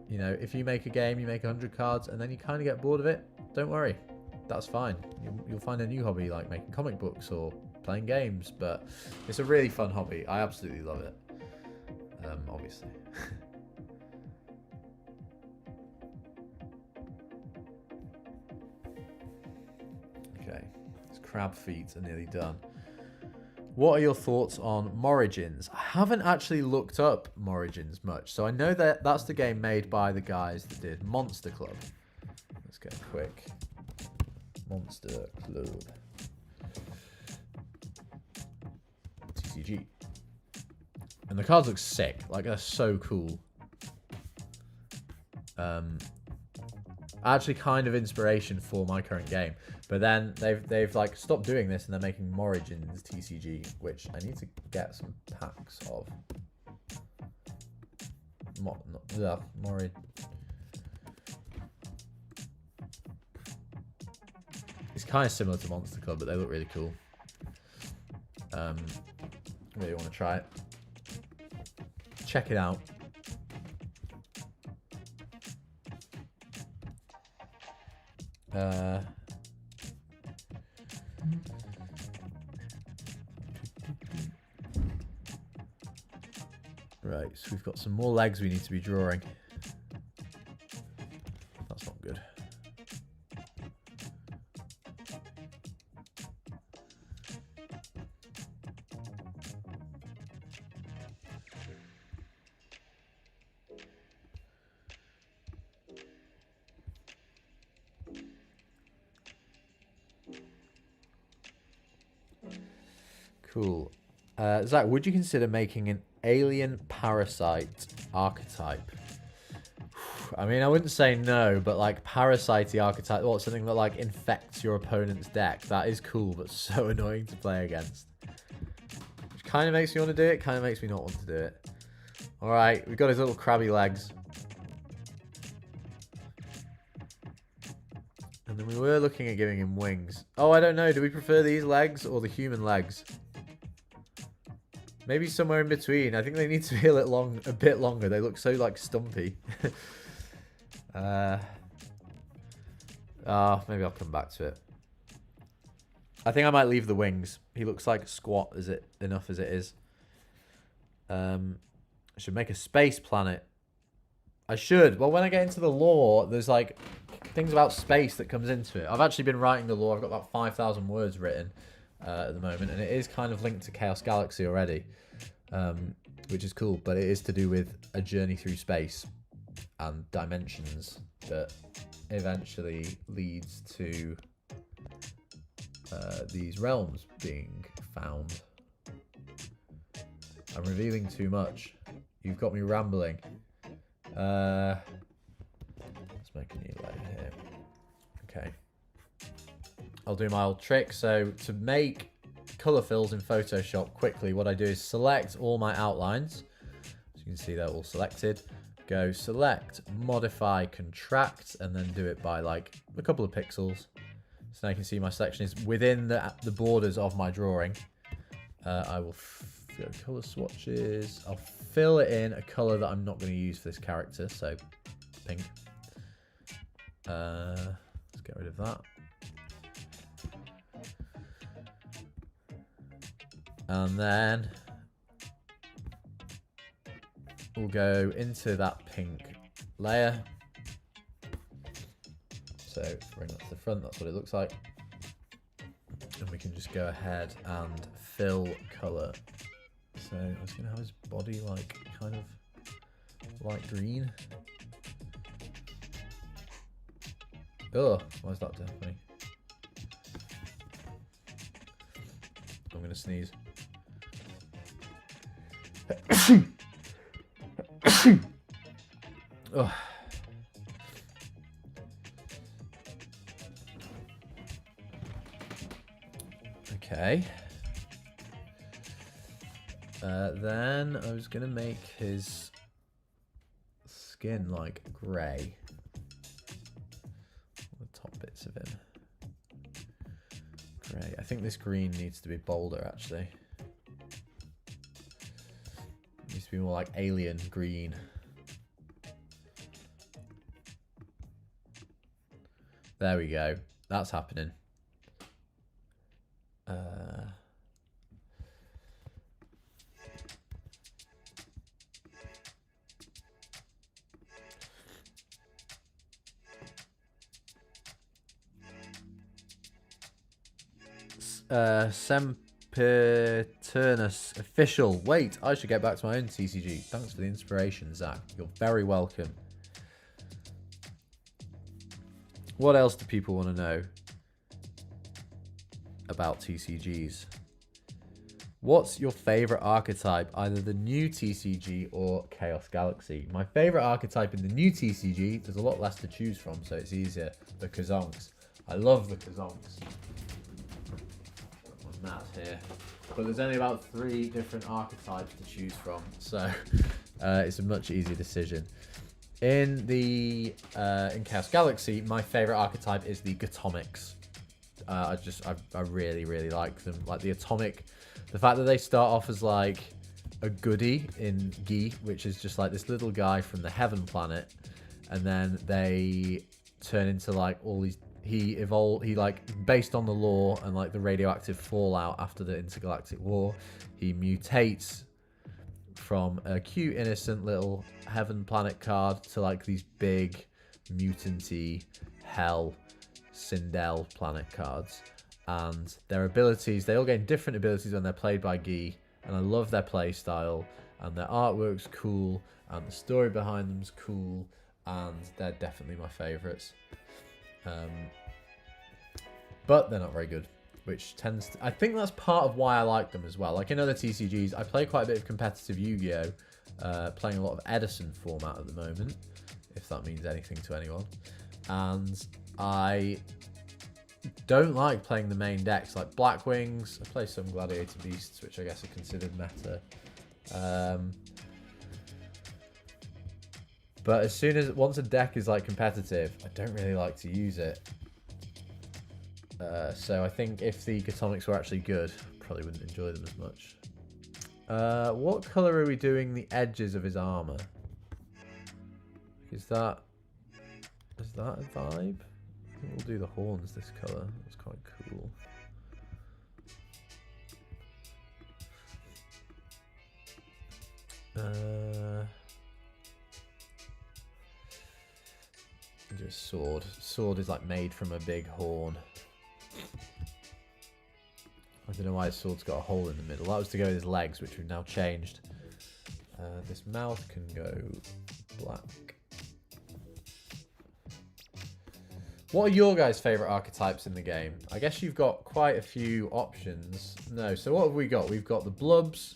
you know, if you make a game, you make 100 cards, and then you kind of get bored of it, don't worry. That's fine. You'll find a new hobby like making comic books or playing games, but it's a really fun hobby. I absolutely love it. Obviously. Okay, these crab feet are nearly done. What are your thoughts on Morigins? I haven't actually looked up Morigins much, so I know that that's the game made by the guys that did Monster Club. Let's get a quick Monster Club TCG. And the cards look sick. Like, they're so cool. Actually kind of inspiration for my current game. But then they've like stopped doing this, and they're making Morigins TCG, which I need to get some packs of. Morin. It's kind of similar to Monster Club, but they look really cool. Really want to try it. Check it out. Right, so we've got some more legs we need to be drawing. That's not good. Cool. Zach, would you consider making an alien parasite archetype? I mean, I wouldn't say no, but like parasite archetype, what, something that like infects your opponent's deck? That is cool, but so annoying to play against. Which kind of makes me want to do it, kind of makes me not want to do it. Alright, we've got his little crabby legs. And then we were looking at giving him wings. Oh, I don't know. Do we prefer these legs or the human legs? Maybe somewhere in between. I think they need to be a bit longer. They look so like stumpy. Maybe I'll come back to it. I think I might leave the wings. He looks like squat enough as it is. I should make a space planet. I should. Well, when I get into the lore, there's like things about space that comes into it. I've actually been writing the lore. I've got about 5,000 words written at the moment, and it is kind of linked to Chaos Galaxy already, which is cool, but it is to do with a journey through space and dimensions that eventually leads to these realms being found. I'm revealing too much. You've got me rambling. Let's make a new layer here. Okay. I'll do my old trick. So to make color fills in Photoshop quickly, what I do is select all my outlines. As you can see, they're all selected. Go select, modify, contract, and then do it by like a couple of pixels. So now you can see my selection is within the borders of my drawing. I will go color swatches. I'll fill it in a color that I'm not going to use for this character, so pink. Let's get rid of that. And then we'll go into that pink layer. So bring that to the front, that's what it looks like. And we can just go ahead and fill color. So I was going to have his body like kind of light green. Oh, why is that happening? I'm going to sneeze. Oh. Okay. Then I was going to make his skin like grey. The top bits of him. Grey. I think this green needs to be bolder actually. It needs to be more like alien green. There we go. That's happening. Sempiternus official. Wait, I should get back to my own TCG. Thanks for the inspiration, Zach. You're very welcome. What else do people want to know about TCGs? What's your favorite archetype, either the new TCG or Chaos Galaxy? My favorite archetype in the new TCG, there's a lot less to choose from, so it's easier. The Kazonks. I love the Kazonks. Got my mat here. But there's only about 3 different archetypes to choose from, so It's a much easier decision. In Chaos Galaxy, my favorite archetype is the Gatomics. I really like them. Like the atomic, the fact that they start off as like a goodie in Gi, which is just like this little guy from the Heaven planet, and then they turn into like all these. He like, based on the lore and like the radioactive fallout after the intergalactic war, he mutates from a cute innocent little Heaven planet card to like these big mutanty hell Sindel planet cards. And their abilities, they all gain different abilities when they're played by Gi, and I love their play style, and their artwork's cool, and the story behind them's cool, and they're definitely my favorites. But they're not very good, which tends to... I think that's part of why I like them as well. Like in other TCGs, I play quite a bit of competitive Yu-Gi-Oh! Playing a lot of Edison format at the moment, if that means anything to anyone. And I don't like playing the main decks, like Black Wings. I play some Gladiator Beasts, which I guess are considered meta. But once a deck is like competitive, I don't really like to use it. So I think if the Gatomics were actually good, I probably wouldn't enjoy them as much. What colour are we doing the edges of his armour? Is that a vibe? I think we'll do the horns this colour. That's quite cool. Do a sword. Sword is like made from a big horn. I don't know why his sword's got a hole in the middle. That was to go with his legs, which we've now changed. This mouth can go black. What are your guys' favourite archetypes in the game? I guess you've got quite a few options. No, so what have we got? We've got the Blubs,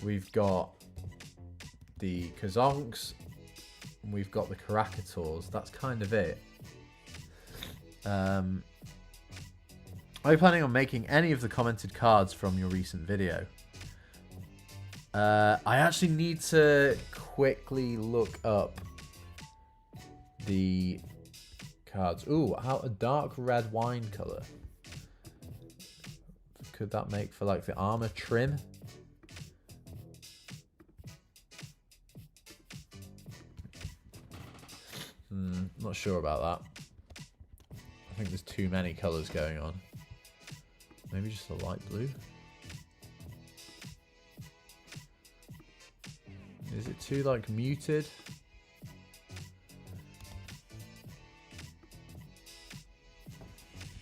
we've got the Kazonks, and we've got the Karakators. That's kind of it. Are you planning on making any of the commented cards from your recent video? I actually need to quickly look up the cards. Ooh, a dark red wine color. Could that make for like the armor trim? Not sure about that. I think there's too many colors going on. Maybe just a light blue. Is it too like muted?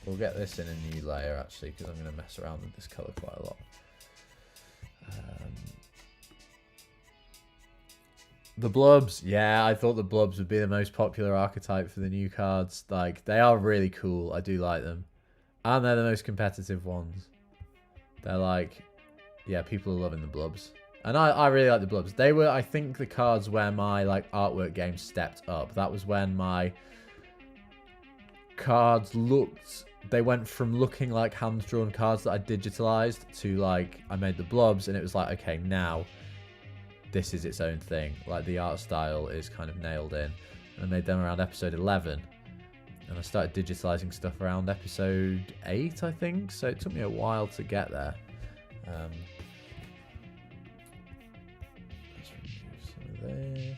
We'll get this in a new layer actually, because I'm going to mess around with this color quite a lot. The Blubs, yeah, I thought the Blubs would be the most popular archetype for the new cards. Like, they are really cool. I do like them. And they're the most competitive ones. They're like, yeah, people are loving the Blubs. And I really like the Blubs. They were, I think, the cards where my like artwork game stepped up. That was when my cards looked... They went from looking like hand-drawn cards that I digitalized to like, I made the Blubs and it was like, okay, now this is its own thing. Like the art style is kind of nailed in. And I made them around episode 11. And I started digitalizing stuff around episode 8, I think. So it took me a while to get there. Let's remove some of this.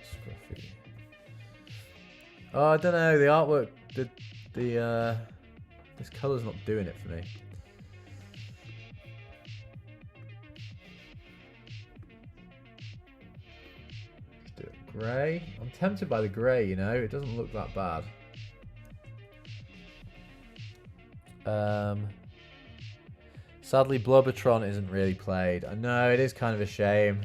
Scruffy. Oh, I don't know. The artwork, this color's not doing it for me. Let's do it grey. I'm tempted by the grey, you know. It doesn't look that bad. Sadly, Blubbertron isn't really played. I know, it is kind of a shame.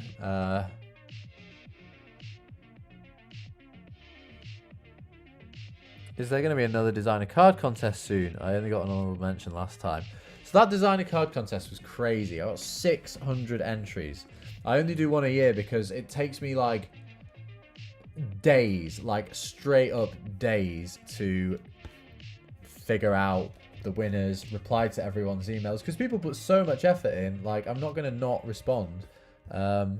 Is there going to be another designer card contest soon? I only got an honorable mention last time. So that designer card contest was crazy. I got 600 entries. I only do one a year because it takes me like days, like straight up days to figure out the winners, reply to everyone's emails, because people put so much effort in. Like, I'm not going to not respond. Going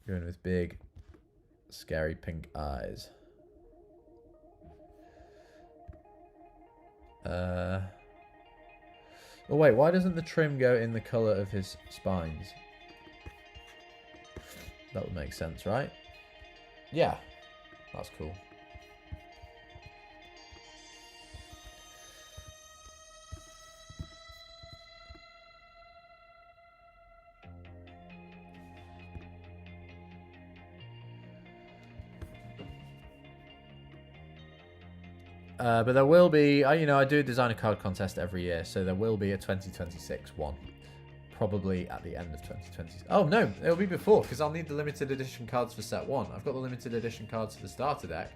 with big, scary pink eyes. Oh wait, why doesn't the trim go in the colour of his spines? That would make sense, right? Yeah, that's cool. But there will be, you know, I do design a card contest every year, so there will be a 2026 one. Probably at the end of 2020. Oh, no, it'll be before, because I'll need the limited edition cards for set 1. I've got the limited edition cards for the starter deck.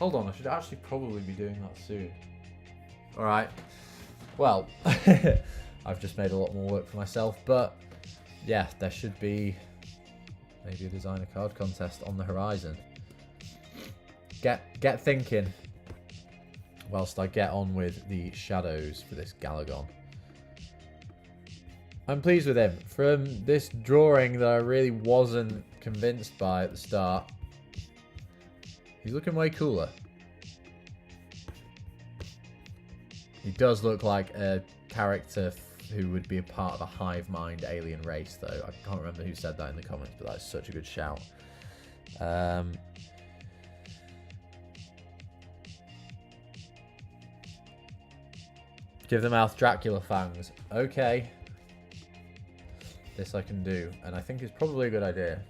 Hold on, I should actually probably be doing that soon. Alright. Well, I've just made a lot more work for myself, but yeah, there should be maybe a designer card contest on the horizon. Get thinking. Whilst I get on with the shadows for this Galagon. I'm pleased with him. From this drawing that I really wasn't convinced by at the start, he's looking way cooler. He does look like a character who would be a part of a hive mind alien race, though. I can't remember who said that in the comments, but that's such a good shout. Give the mouth Dracula fangs. Okay. This I can do, and I think it's probably a good idea.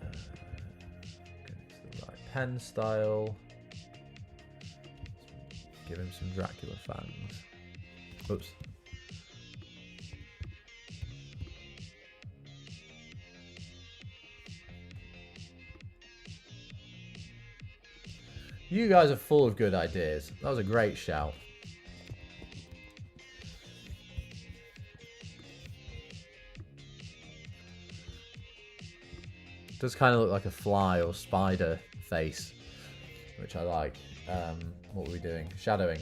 Get the right pen style. Give him some Dracula fangs. Oops. You guys are full of good ideas. That was a great shout. Does kind of look like a fly or spider face, which I like. What were we doing? Shadowing.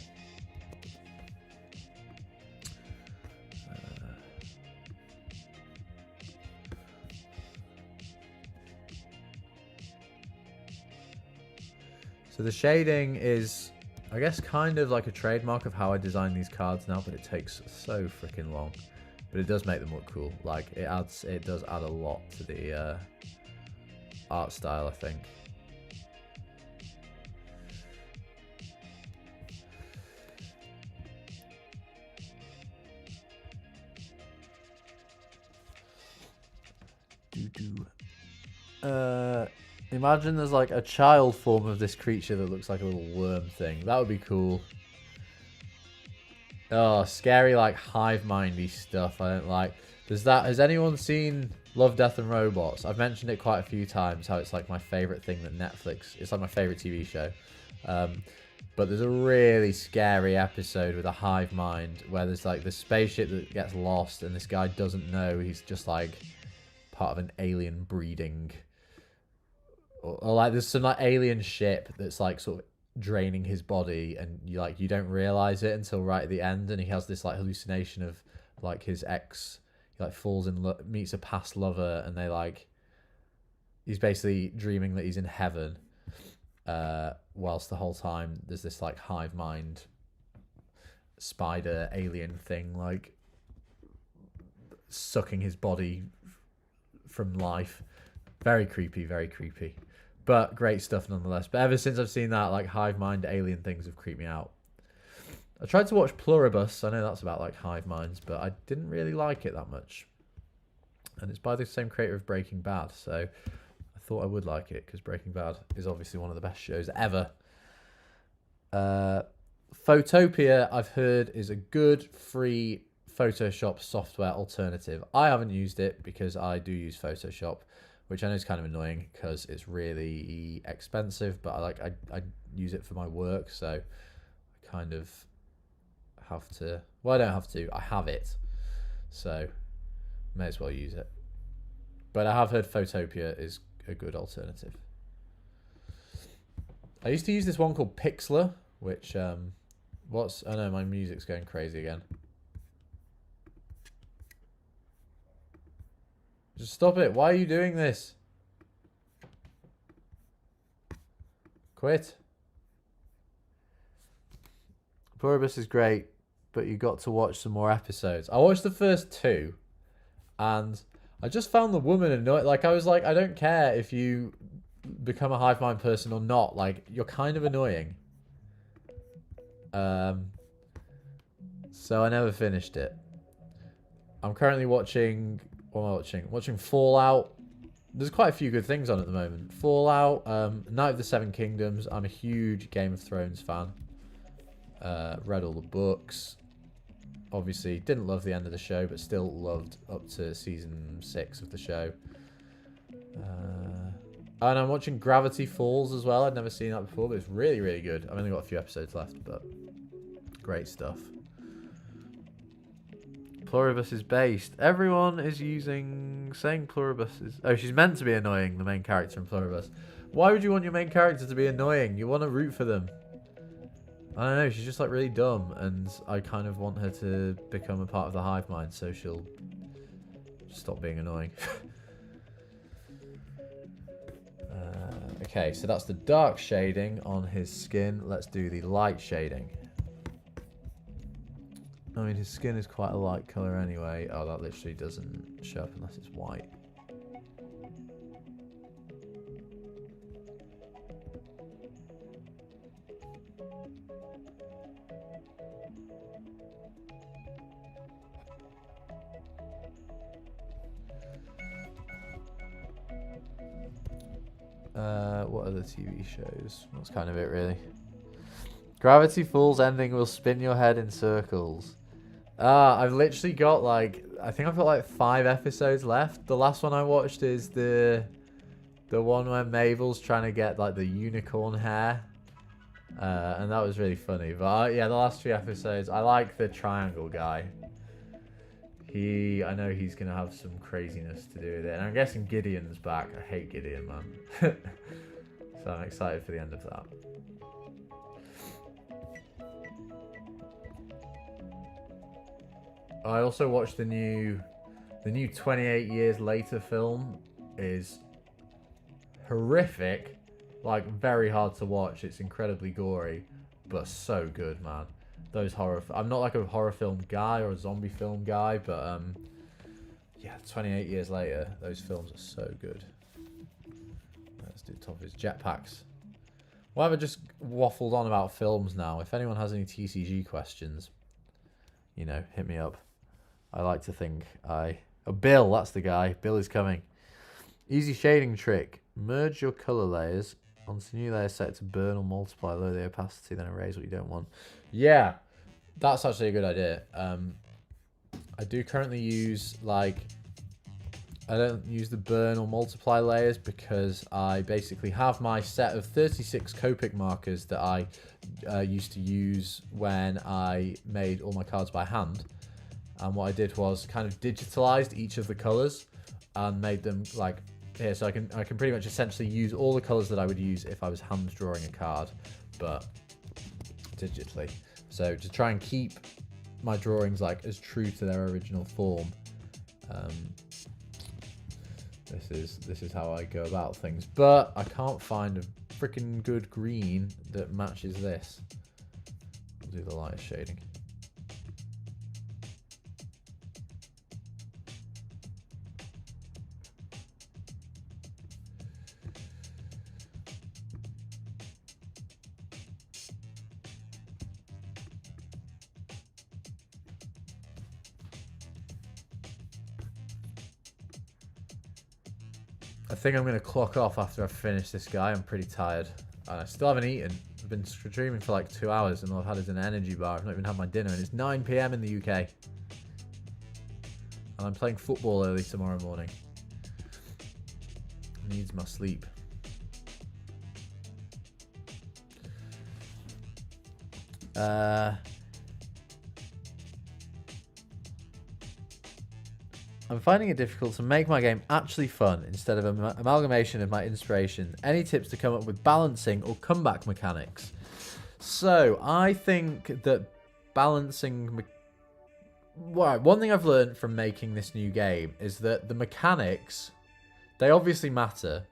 So the shading is, I guess, kind of like a trademark of how I design these cards now, but it takes so freaking long. But it does make them look cool. Like, it does add a lot to the art style, I think. Imagine there's like a child form of this creature that looks like a little worm thing. That would be cool. Oh, scary, like hive mindy stuff. I don't like. Has anyone seen Love, Death and Robots? I've mentioned it quite a few times, how it's like my favorite thing that Netflix, it's like my favorite TV show. But there's a really scary episode with a hive mind where there's like this spaceship that gets lost and this guy doesn't know he's just like part of an alien breeding, or like there's some like alien ship that's like sort of draining his body, and you don't realize it until right at the end, and he has this like hallucination of like his ex. He like falls in love, meets a past lover, and he's basically dreaming that he's in heaven, whilst the whole time there's this like hive mind spider alien thing like sucking his body from life. Very creepy, very creepy. But great stuff nonetheless. But ever since I've seen that, like hive mind alien things have creeped me out. I tried to watch Pluribus. I know that's about like hive minds, but I didn't really like it that much. And it's by the same creator of Breaking Bad, so I thought I would like it because Breaking Bad is obviously one of the best shows ever. Photopia, I've heard, is a good free Photoshop software alternative. I haven't used it because I do use Photoshop, which I know is kind of annoying because it's really expensive, but I use it for my work, so I kind of have to. Well, I don't have to. I have it, so may as well use it. But I have heard Photopia is a good alternative. I used to use this one called Pixlr, which oh no, my music's going crazy again. Just stop it. Why are you doing this? Quit. Pluribus is great, but you got to watch some more episodes. I watched the first 2, and I just found the woman annoying. Like, I was like, I don't care if you become a hive mind person or not. Like, you're kind of annoying. So I never finished it. I'm currently watching... What am I watching? Watching Fallout. There's quite a few good things on at the moment. Fallout, Night of the Seven Kingdoms. I'm a huge Game of Thrones fan. Read all the books. Obviously, didn't love the end of the show, but still loved up to season 6 of the show. And I'm watching Gravity Falls as well. I'd never seen that before, but it's really, really good. I've only got a few episodes left, but great stuff. Pluribus is based. Everyone is saying Pluribus is... Oh, she's meant to be annoying, the main character in Pluribus. Why would you want your main character to be annoying? You want to root for them. I don't know, she's just like really dumb, and I kind of want her to become a part of the hive mind so she'll stop being annoying. Okay, so that's the dark shading on his skin. Let's do the light shading. I mean, his skin is quite a light colour anyway. Oh, that literally doesn't show up unless it's white. What other TV shows? That's kind of it, really. Gravity Falls ending will spin your head in circles. I've literally got like... I think I've got like 5 episodes left. The last one I watched is the one where Mabel's trying to get like the unicorn hair. And that was really funny. But yeah, the last few episodes... I like the triangle guy. I know he's going to have some craziness to do with it. And I'm guessing Gideon's back. I hate Gideon, man. So I'm excited for the end of that. I also watched the new 28 Years Later film. Is horrific. Like, very hard to watch. It's incredibly gory. But so good, man. Those horror... I'm not like a horror film guy or a zombie film guy, but yeah, 28 Years Later, those films are so good. Let's do top of his jetpacks. Well, I've just waffled on about films now. If anyone has any TCG questions, you know, hit me up. I like to think Oh, Bill, that's the guy. Bill is coming. Easy shading trick. Merge your color layers onto new layer set to burn or multiply, lower the opacity, then erase what you don't want. Yeah. That's actually a good idea. I do currently use, like... I don't use the burn or multiply layers because I basically have my set of 36 Copic markers that I used to use when I made all my cards by hand. And what I did was kind of digitalized each of the colors and made them, like, here. So I can pretty much essentially use all the colors that I would use if I was hand drawing a card, but digitally. So to try and keep my drawings like as true to their original form, this is how I go about things. But I can't find a freaking good green that matches this. I'll do the lighter shading. I think I'm going to clock off after I've finished this guy. I'm pretty tired. And I still haven't eaten. I've been streaming for like 2 hours and all I've had is an energy bar. I've not even had my dinner and it's 9 PM in the UK. And I'm playing football early tomorrow morning. Needs my sleep. I'm finding it difficult to make my game actually fun instead of an amalgamation of my inspiration. Any tips to come up with balancing or comeback mechanics? So, I think that balancing Well, one thing I've learned from making this new game is that the mechanics, they obviously matter,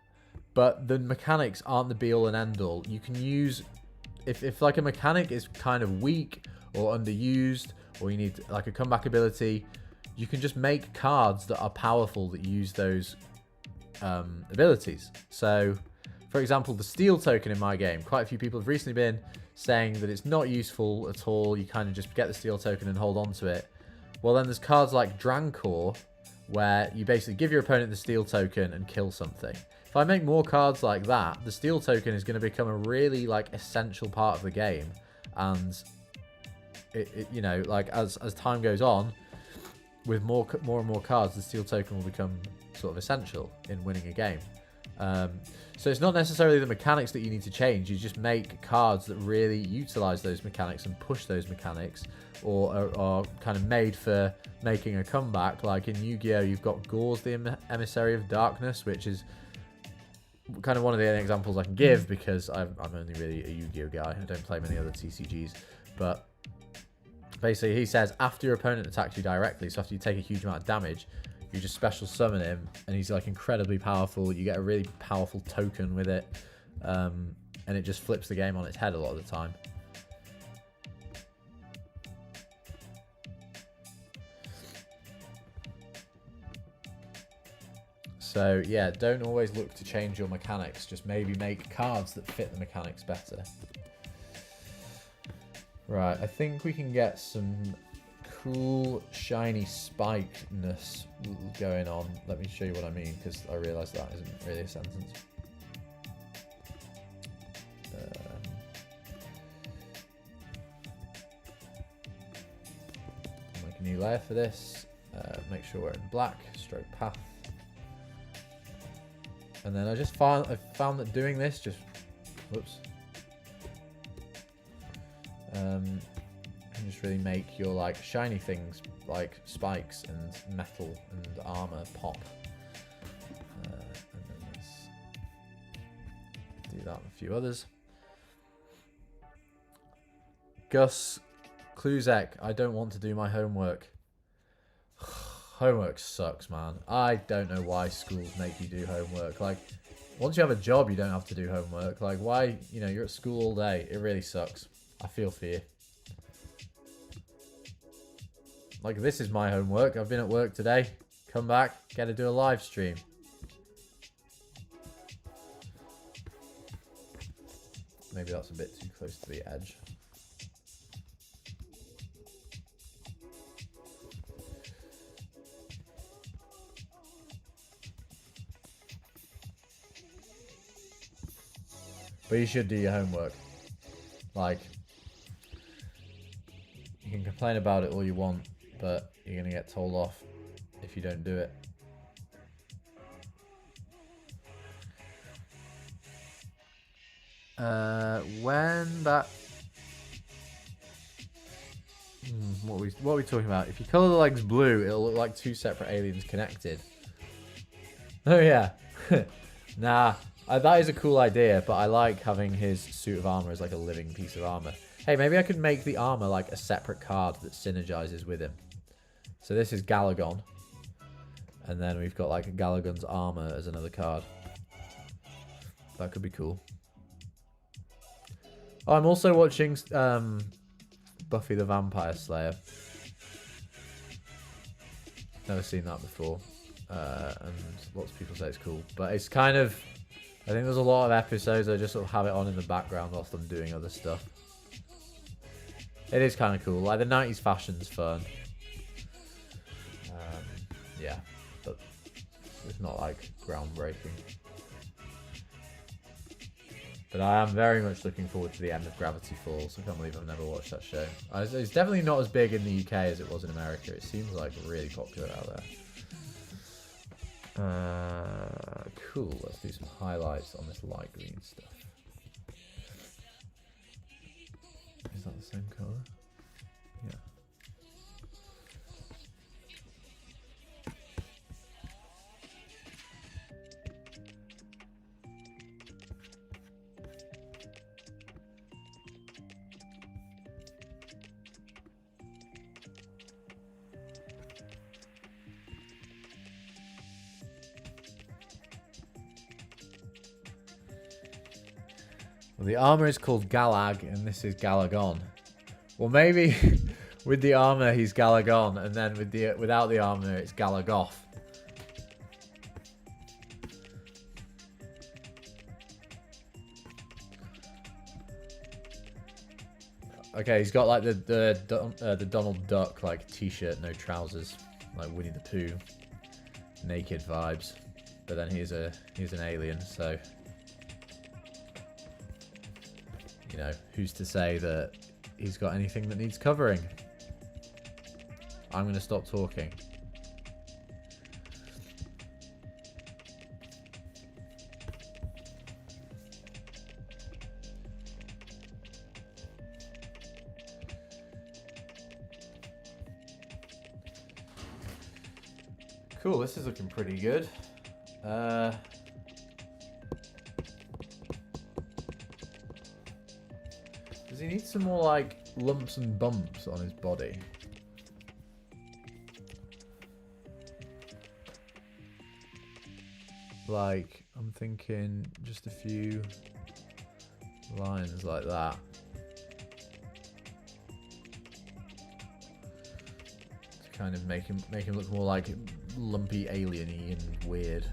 but the mechanics aren't the be-all and end-all. You can use... If like a mechanic is kind of weak or underused, or you need like a comeback ability, you can just make cards that are powerful that use those abilities. So, for example, the steel token in my game, quite a few people have recently been saying that it's not useful at all. You kind of just get the steel token and hold on to it. Well, then there's cards like Drancor, where you basically give your opponent the steel token and kill something. If I make more cards like that, the steel token is going to become a really like essential part of the game, and it you know, like as time goes on, with more and more cards, the steel token will become sort of essential in winning a game. So it's not necessarily the mechanics that you need to change. You just make cards that really utilize those mechanics and push those mechanics, or are kind of made for making a comeback. Like in Yu-Gi-Oh, you've got Gorz the Emissary of Darkness, which is kind of one of the only examples I can give because I'm only really a Yu-Gi-Oh guy. I don't play many other TCGs. But basically he says after your opponent attacks you directly, so after you take a huge amount of damage, you just special summon him, and he's like incredibly powerful. You get a really powerful token with it, and it just flips the game on its head a lot of the time. So yeah, don't always look to change your mechanics. Just maybe make cards that fit the mechanics better. Right, I think we can get some cool shiny spikeness going on. Let me show you what I mean, because I realise that isn't really a sentence. Make a new layer for this. Make sure we're in black, stroke path. And then I found that doing this just, whoops, can just really make your like shiny things like spikes and metal and armor pop. And then let's do that with a few others. Gus Kluzek, I don't want to do my homework. Homework sucks, man. I don't know why schools make you do homework. Like, once you have a job, you don't have to do homework. Like, why, you know, you're at school all day. It really sucks. I feel for you. Like, this is my homework. I've been at work today. Come back, got to do a live stream. Maybe that's a bit too close to the edge. But you should do your homework. Like, you can complain about it all you want, but you're going to get told off if you don't do it. When that... what are we talking about? If you colour the legs blue, it'll look like two separate aliens connected. Oh yeah. Nah. That is a cool idea, but I like having his suit of armor as like a living piece of armor. Hey, maybe I could make the armor like a separate card that synergizes with him. So this is Galagon. And then we've got like Galagon's armor as another card. That could be cool. Oh, I'm also watching Buffy the Vampire Slayer. Never seen that before. And lots of people say it's cool. But it's kind of... I think there's a lot of episodes I just sort of have it on in the background whilst I'm doing other stuff. It is kind of cool. Like, the 90s fashion's fun. Yeah, but it's not, like, groundbreaking. But I am very much looking forward to the end of Gravity Falls. I can't believe I've never watched that show. It's definitely not as big in the UK as it was in America. It seems, like, really popular out there. Cool, let's do some highlights on this light green stuff. Is that the same colour? Yeah. Well, the armor is called Galag, and this is Galagon. Well, maybe with the armor he's Galagon, and then without the armor it's Galagoth. Okay, he's got like the Donald Duck like t-shirt, no trousers, like Winnie the Pooh, naked vibes. But then he's an alien, so you know, who's to say that he's got anything that needs covering? I'm gonna stop talking. Cool, this is looking pretty good. Does he need some more like lumps and bumps on his body? Like, I'm thinking just a few lines like that. To kind of make him look more like lumpy, alien-y and weird.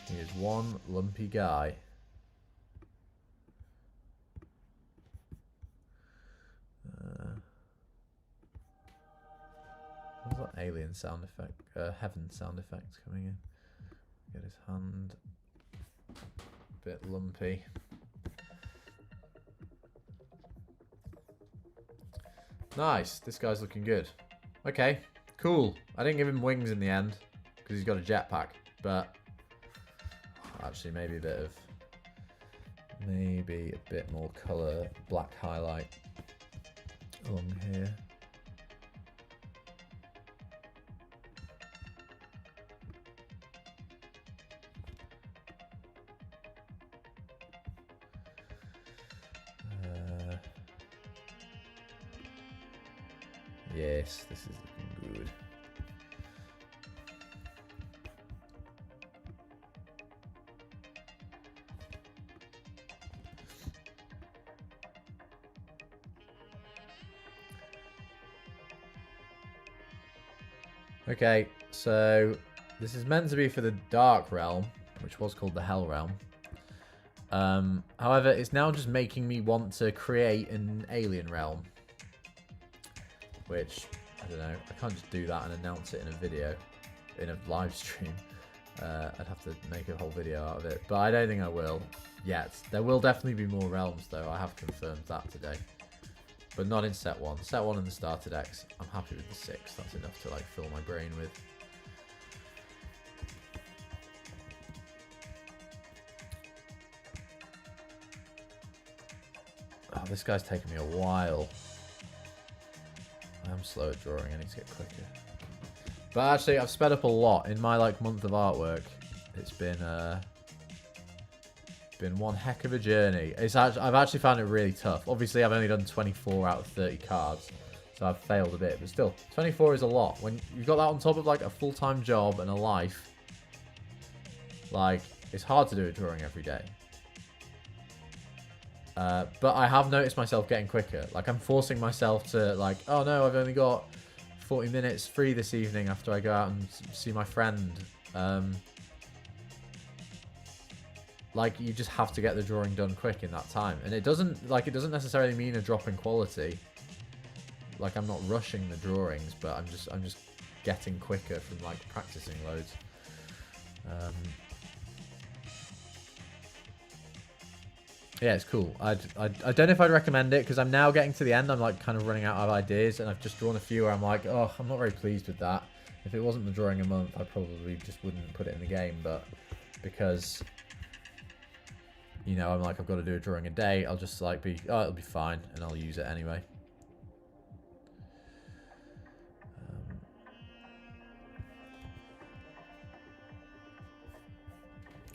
He is one lumpy guy. What's that alien sound effect? Heaven sound effect coming in. Get his hand a bit lumpy. Nice. This guy's looking good. Okay, cool. I didn't give him wings in the end because he's got a jetpack, but actually maybe a bit more color, black highlight along here. Yes, this is looking good. Okay, so this is meant to be for the Dark Realm, which was called the Hell Realm. However, it's now just making me want to create an alien realm. Which, I don't know, I can't just do that and announce it in a video, in a live stream. I'd have to make a whole video out of it, but I don't think I will yet. There will definitely be more realms though, I have confirmed that today. But not in set 1. Set 1 in the starter decks, I'm happy with the 6, that's enough to like fill my brain with. Oh, this guy's taking me a while. I'm slow at drawing, I need to get quicker. But actually, I've sped up a lot in my like month of artwork. It's been one heck of a journey. I've actually found it really tough. Obviously, I've only done 24 out of 30 cards, so I've failed a bit. But still, 24 is a lot. When you've got that on top of like a full-time job and a life, like it's hard to do a drawing every day. But I have noticed myself getting quicker. Like, I'm forcing myself to, like, oh no, I've only got 40 minutes free this evening after I go out and see my friend. Like, you just have to get the drawing done quick in that time. And it doesn't necessarily mean a drop in quality. Like, I'm not rushing the drawings, but I'm just getting quicker from, like, practicing loads. Yeah, it's cool. I don't know if I'd recommend it because I'm now getting to the end. I'm like kind of running out of ideas, and I've just drawn a few where I'm like, oh, I'm not very pleased with that. If it wasn't the drawing a month, I probably just wouldn't put it in the game. But because, you know, I'm like, I've got to do a drawing a day, I'll just like be, oh, it'll be fine, and I'll use it anyway.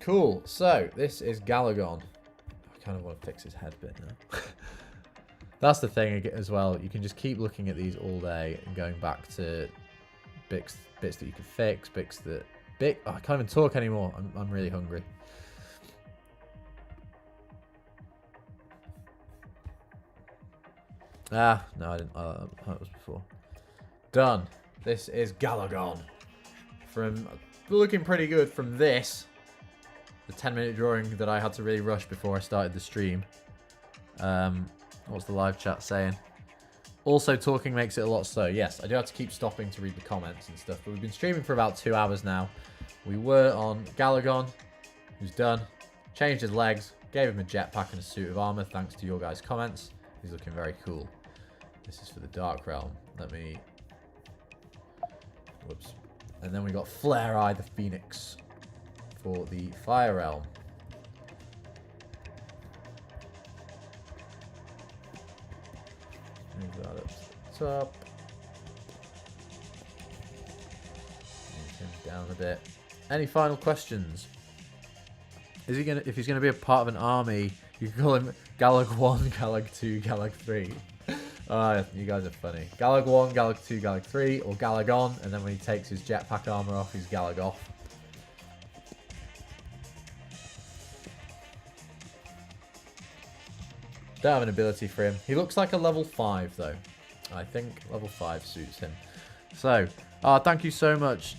Cool. So this is Galagon. kind of want to fix his head bit now. That's the thing as well. You can just keep looking at these all day and going back to bits that you can fix, oh, I can't even talk anymore. I'm really hungry. Ah, no, I didn't. That was before. Done. This is Galagon. From looking pretty good from this. The 10-minute drawing that I had to really rush before I started the stream. What's the live chat saying? Also, talking makes it a lot slower. Yes, I do have to keep stopping to read the comments and stuff. But we've been streaming for about 2 hours now. We were on Galagon, who's done. Changed his legs. Gave him a jetpack and a suit of armor, thanks to your guys' comments. He's looking very cool. This is for the Dark Realm. Let me... Whoops. And then we got Finalizing the Phoenix for the Fire Realm. Move that up to the top. Move him down a bit. Any final questions? Is he gonna? If he's gonna be a part of an army, you can call him Galag 1, Galag 2, Galag 3. You guys are funny. Galag 1, Galag 2, Galag 3, or Galagon, and then when he takes his jetpack armor off, he's Galag off. Don't have an ability for him. He looks like a level 5, though. I think level 5 suits him. So, thank you so much,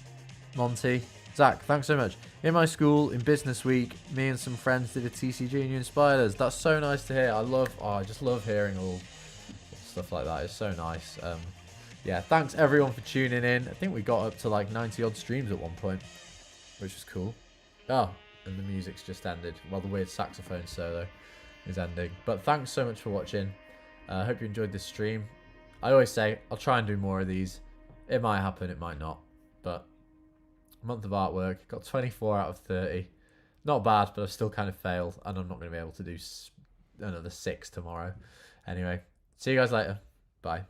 Monty. Zach, thanks so much. In my school, in Business Week, me and some friends did a TCG and you inspired us. That's so nice to hear. I just love hearing all stuff like that. It's so nice. Yeah, thanks everyone for tuning in. I think we got up to like 90 odd streams at one point, which was cool. Oh, and the music's just ended. Well, the weird saxophone solo is ending. But thanks so much for watching. I hope you enjoyed this stream. I always say I'll try and do more of these. It might happen, it might not. But month of artwork, got 24 out of 30. Not bad, but I've still kind of failed, and I'm not going to be able to do another 6 tomorrow. Anyway, see you guys later. Bye.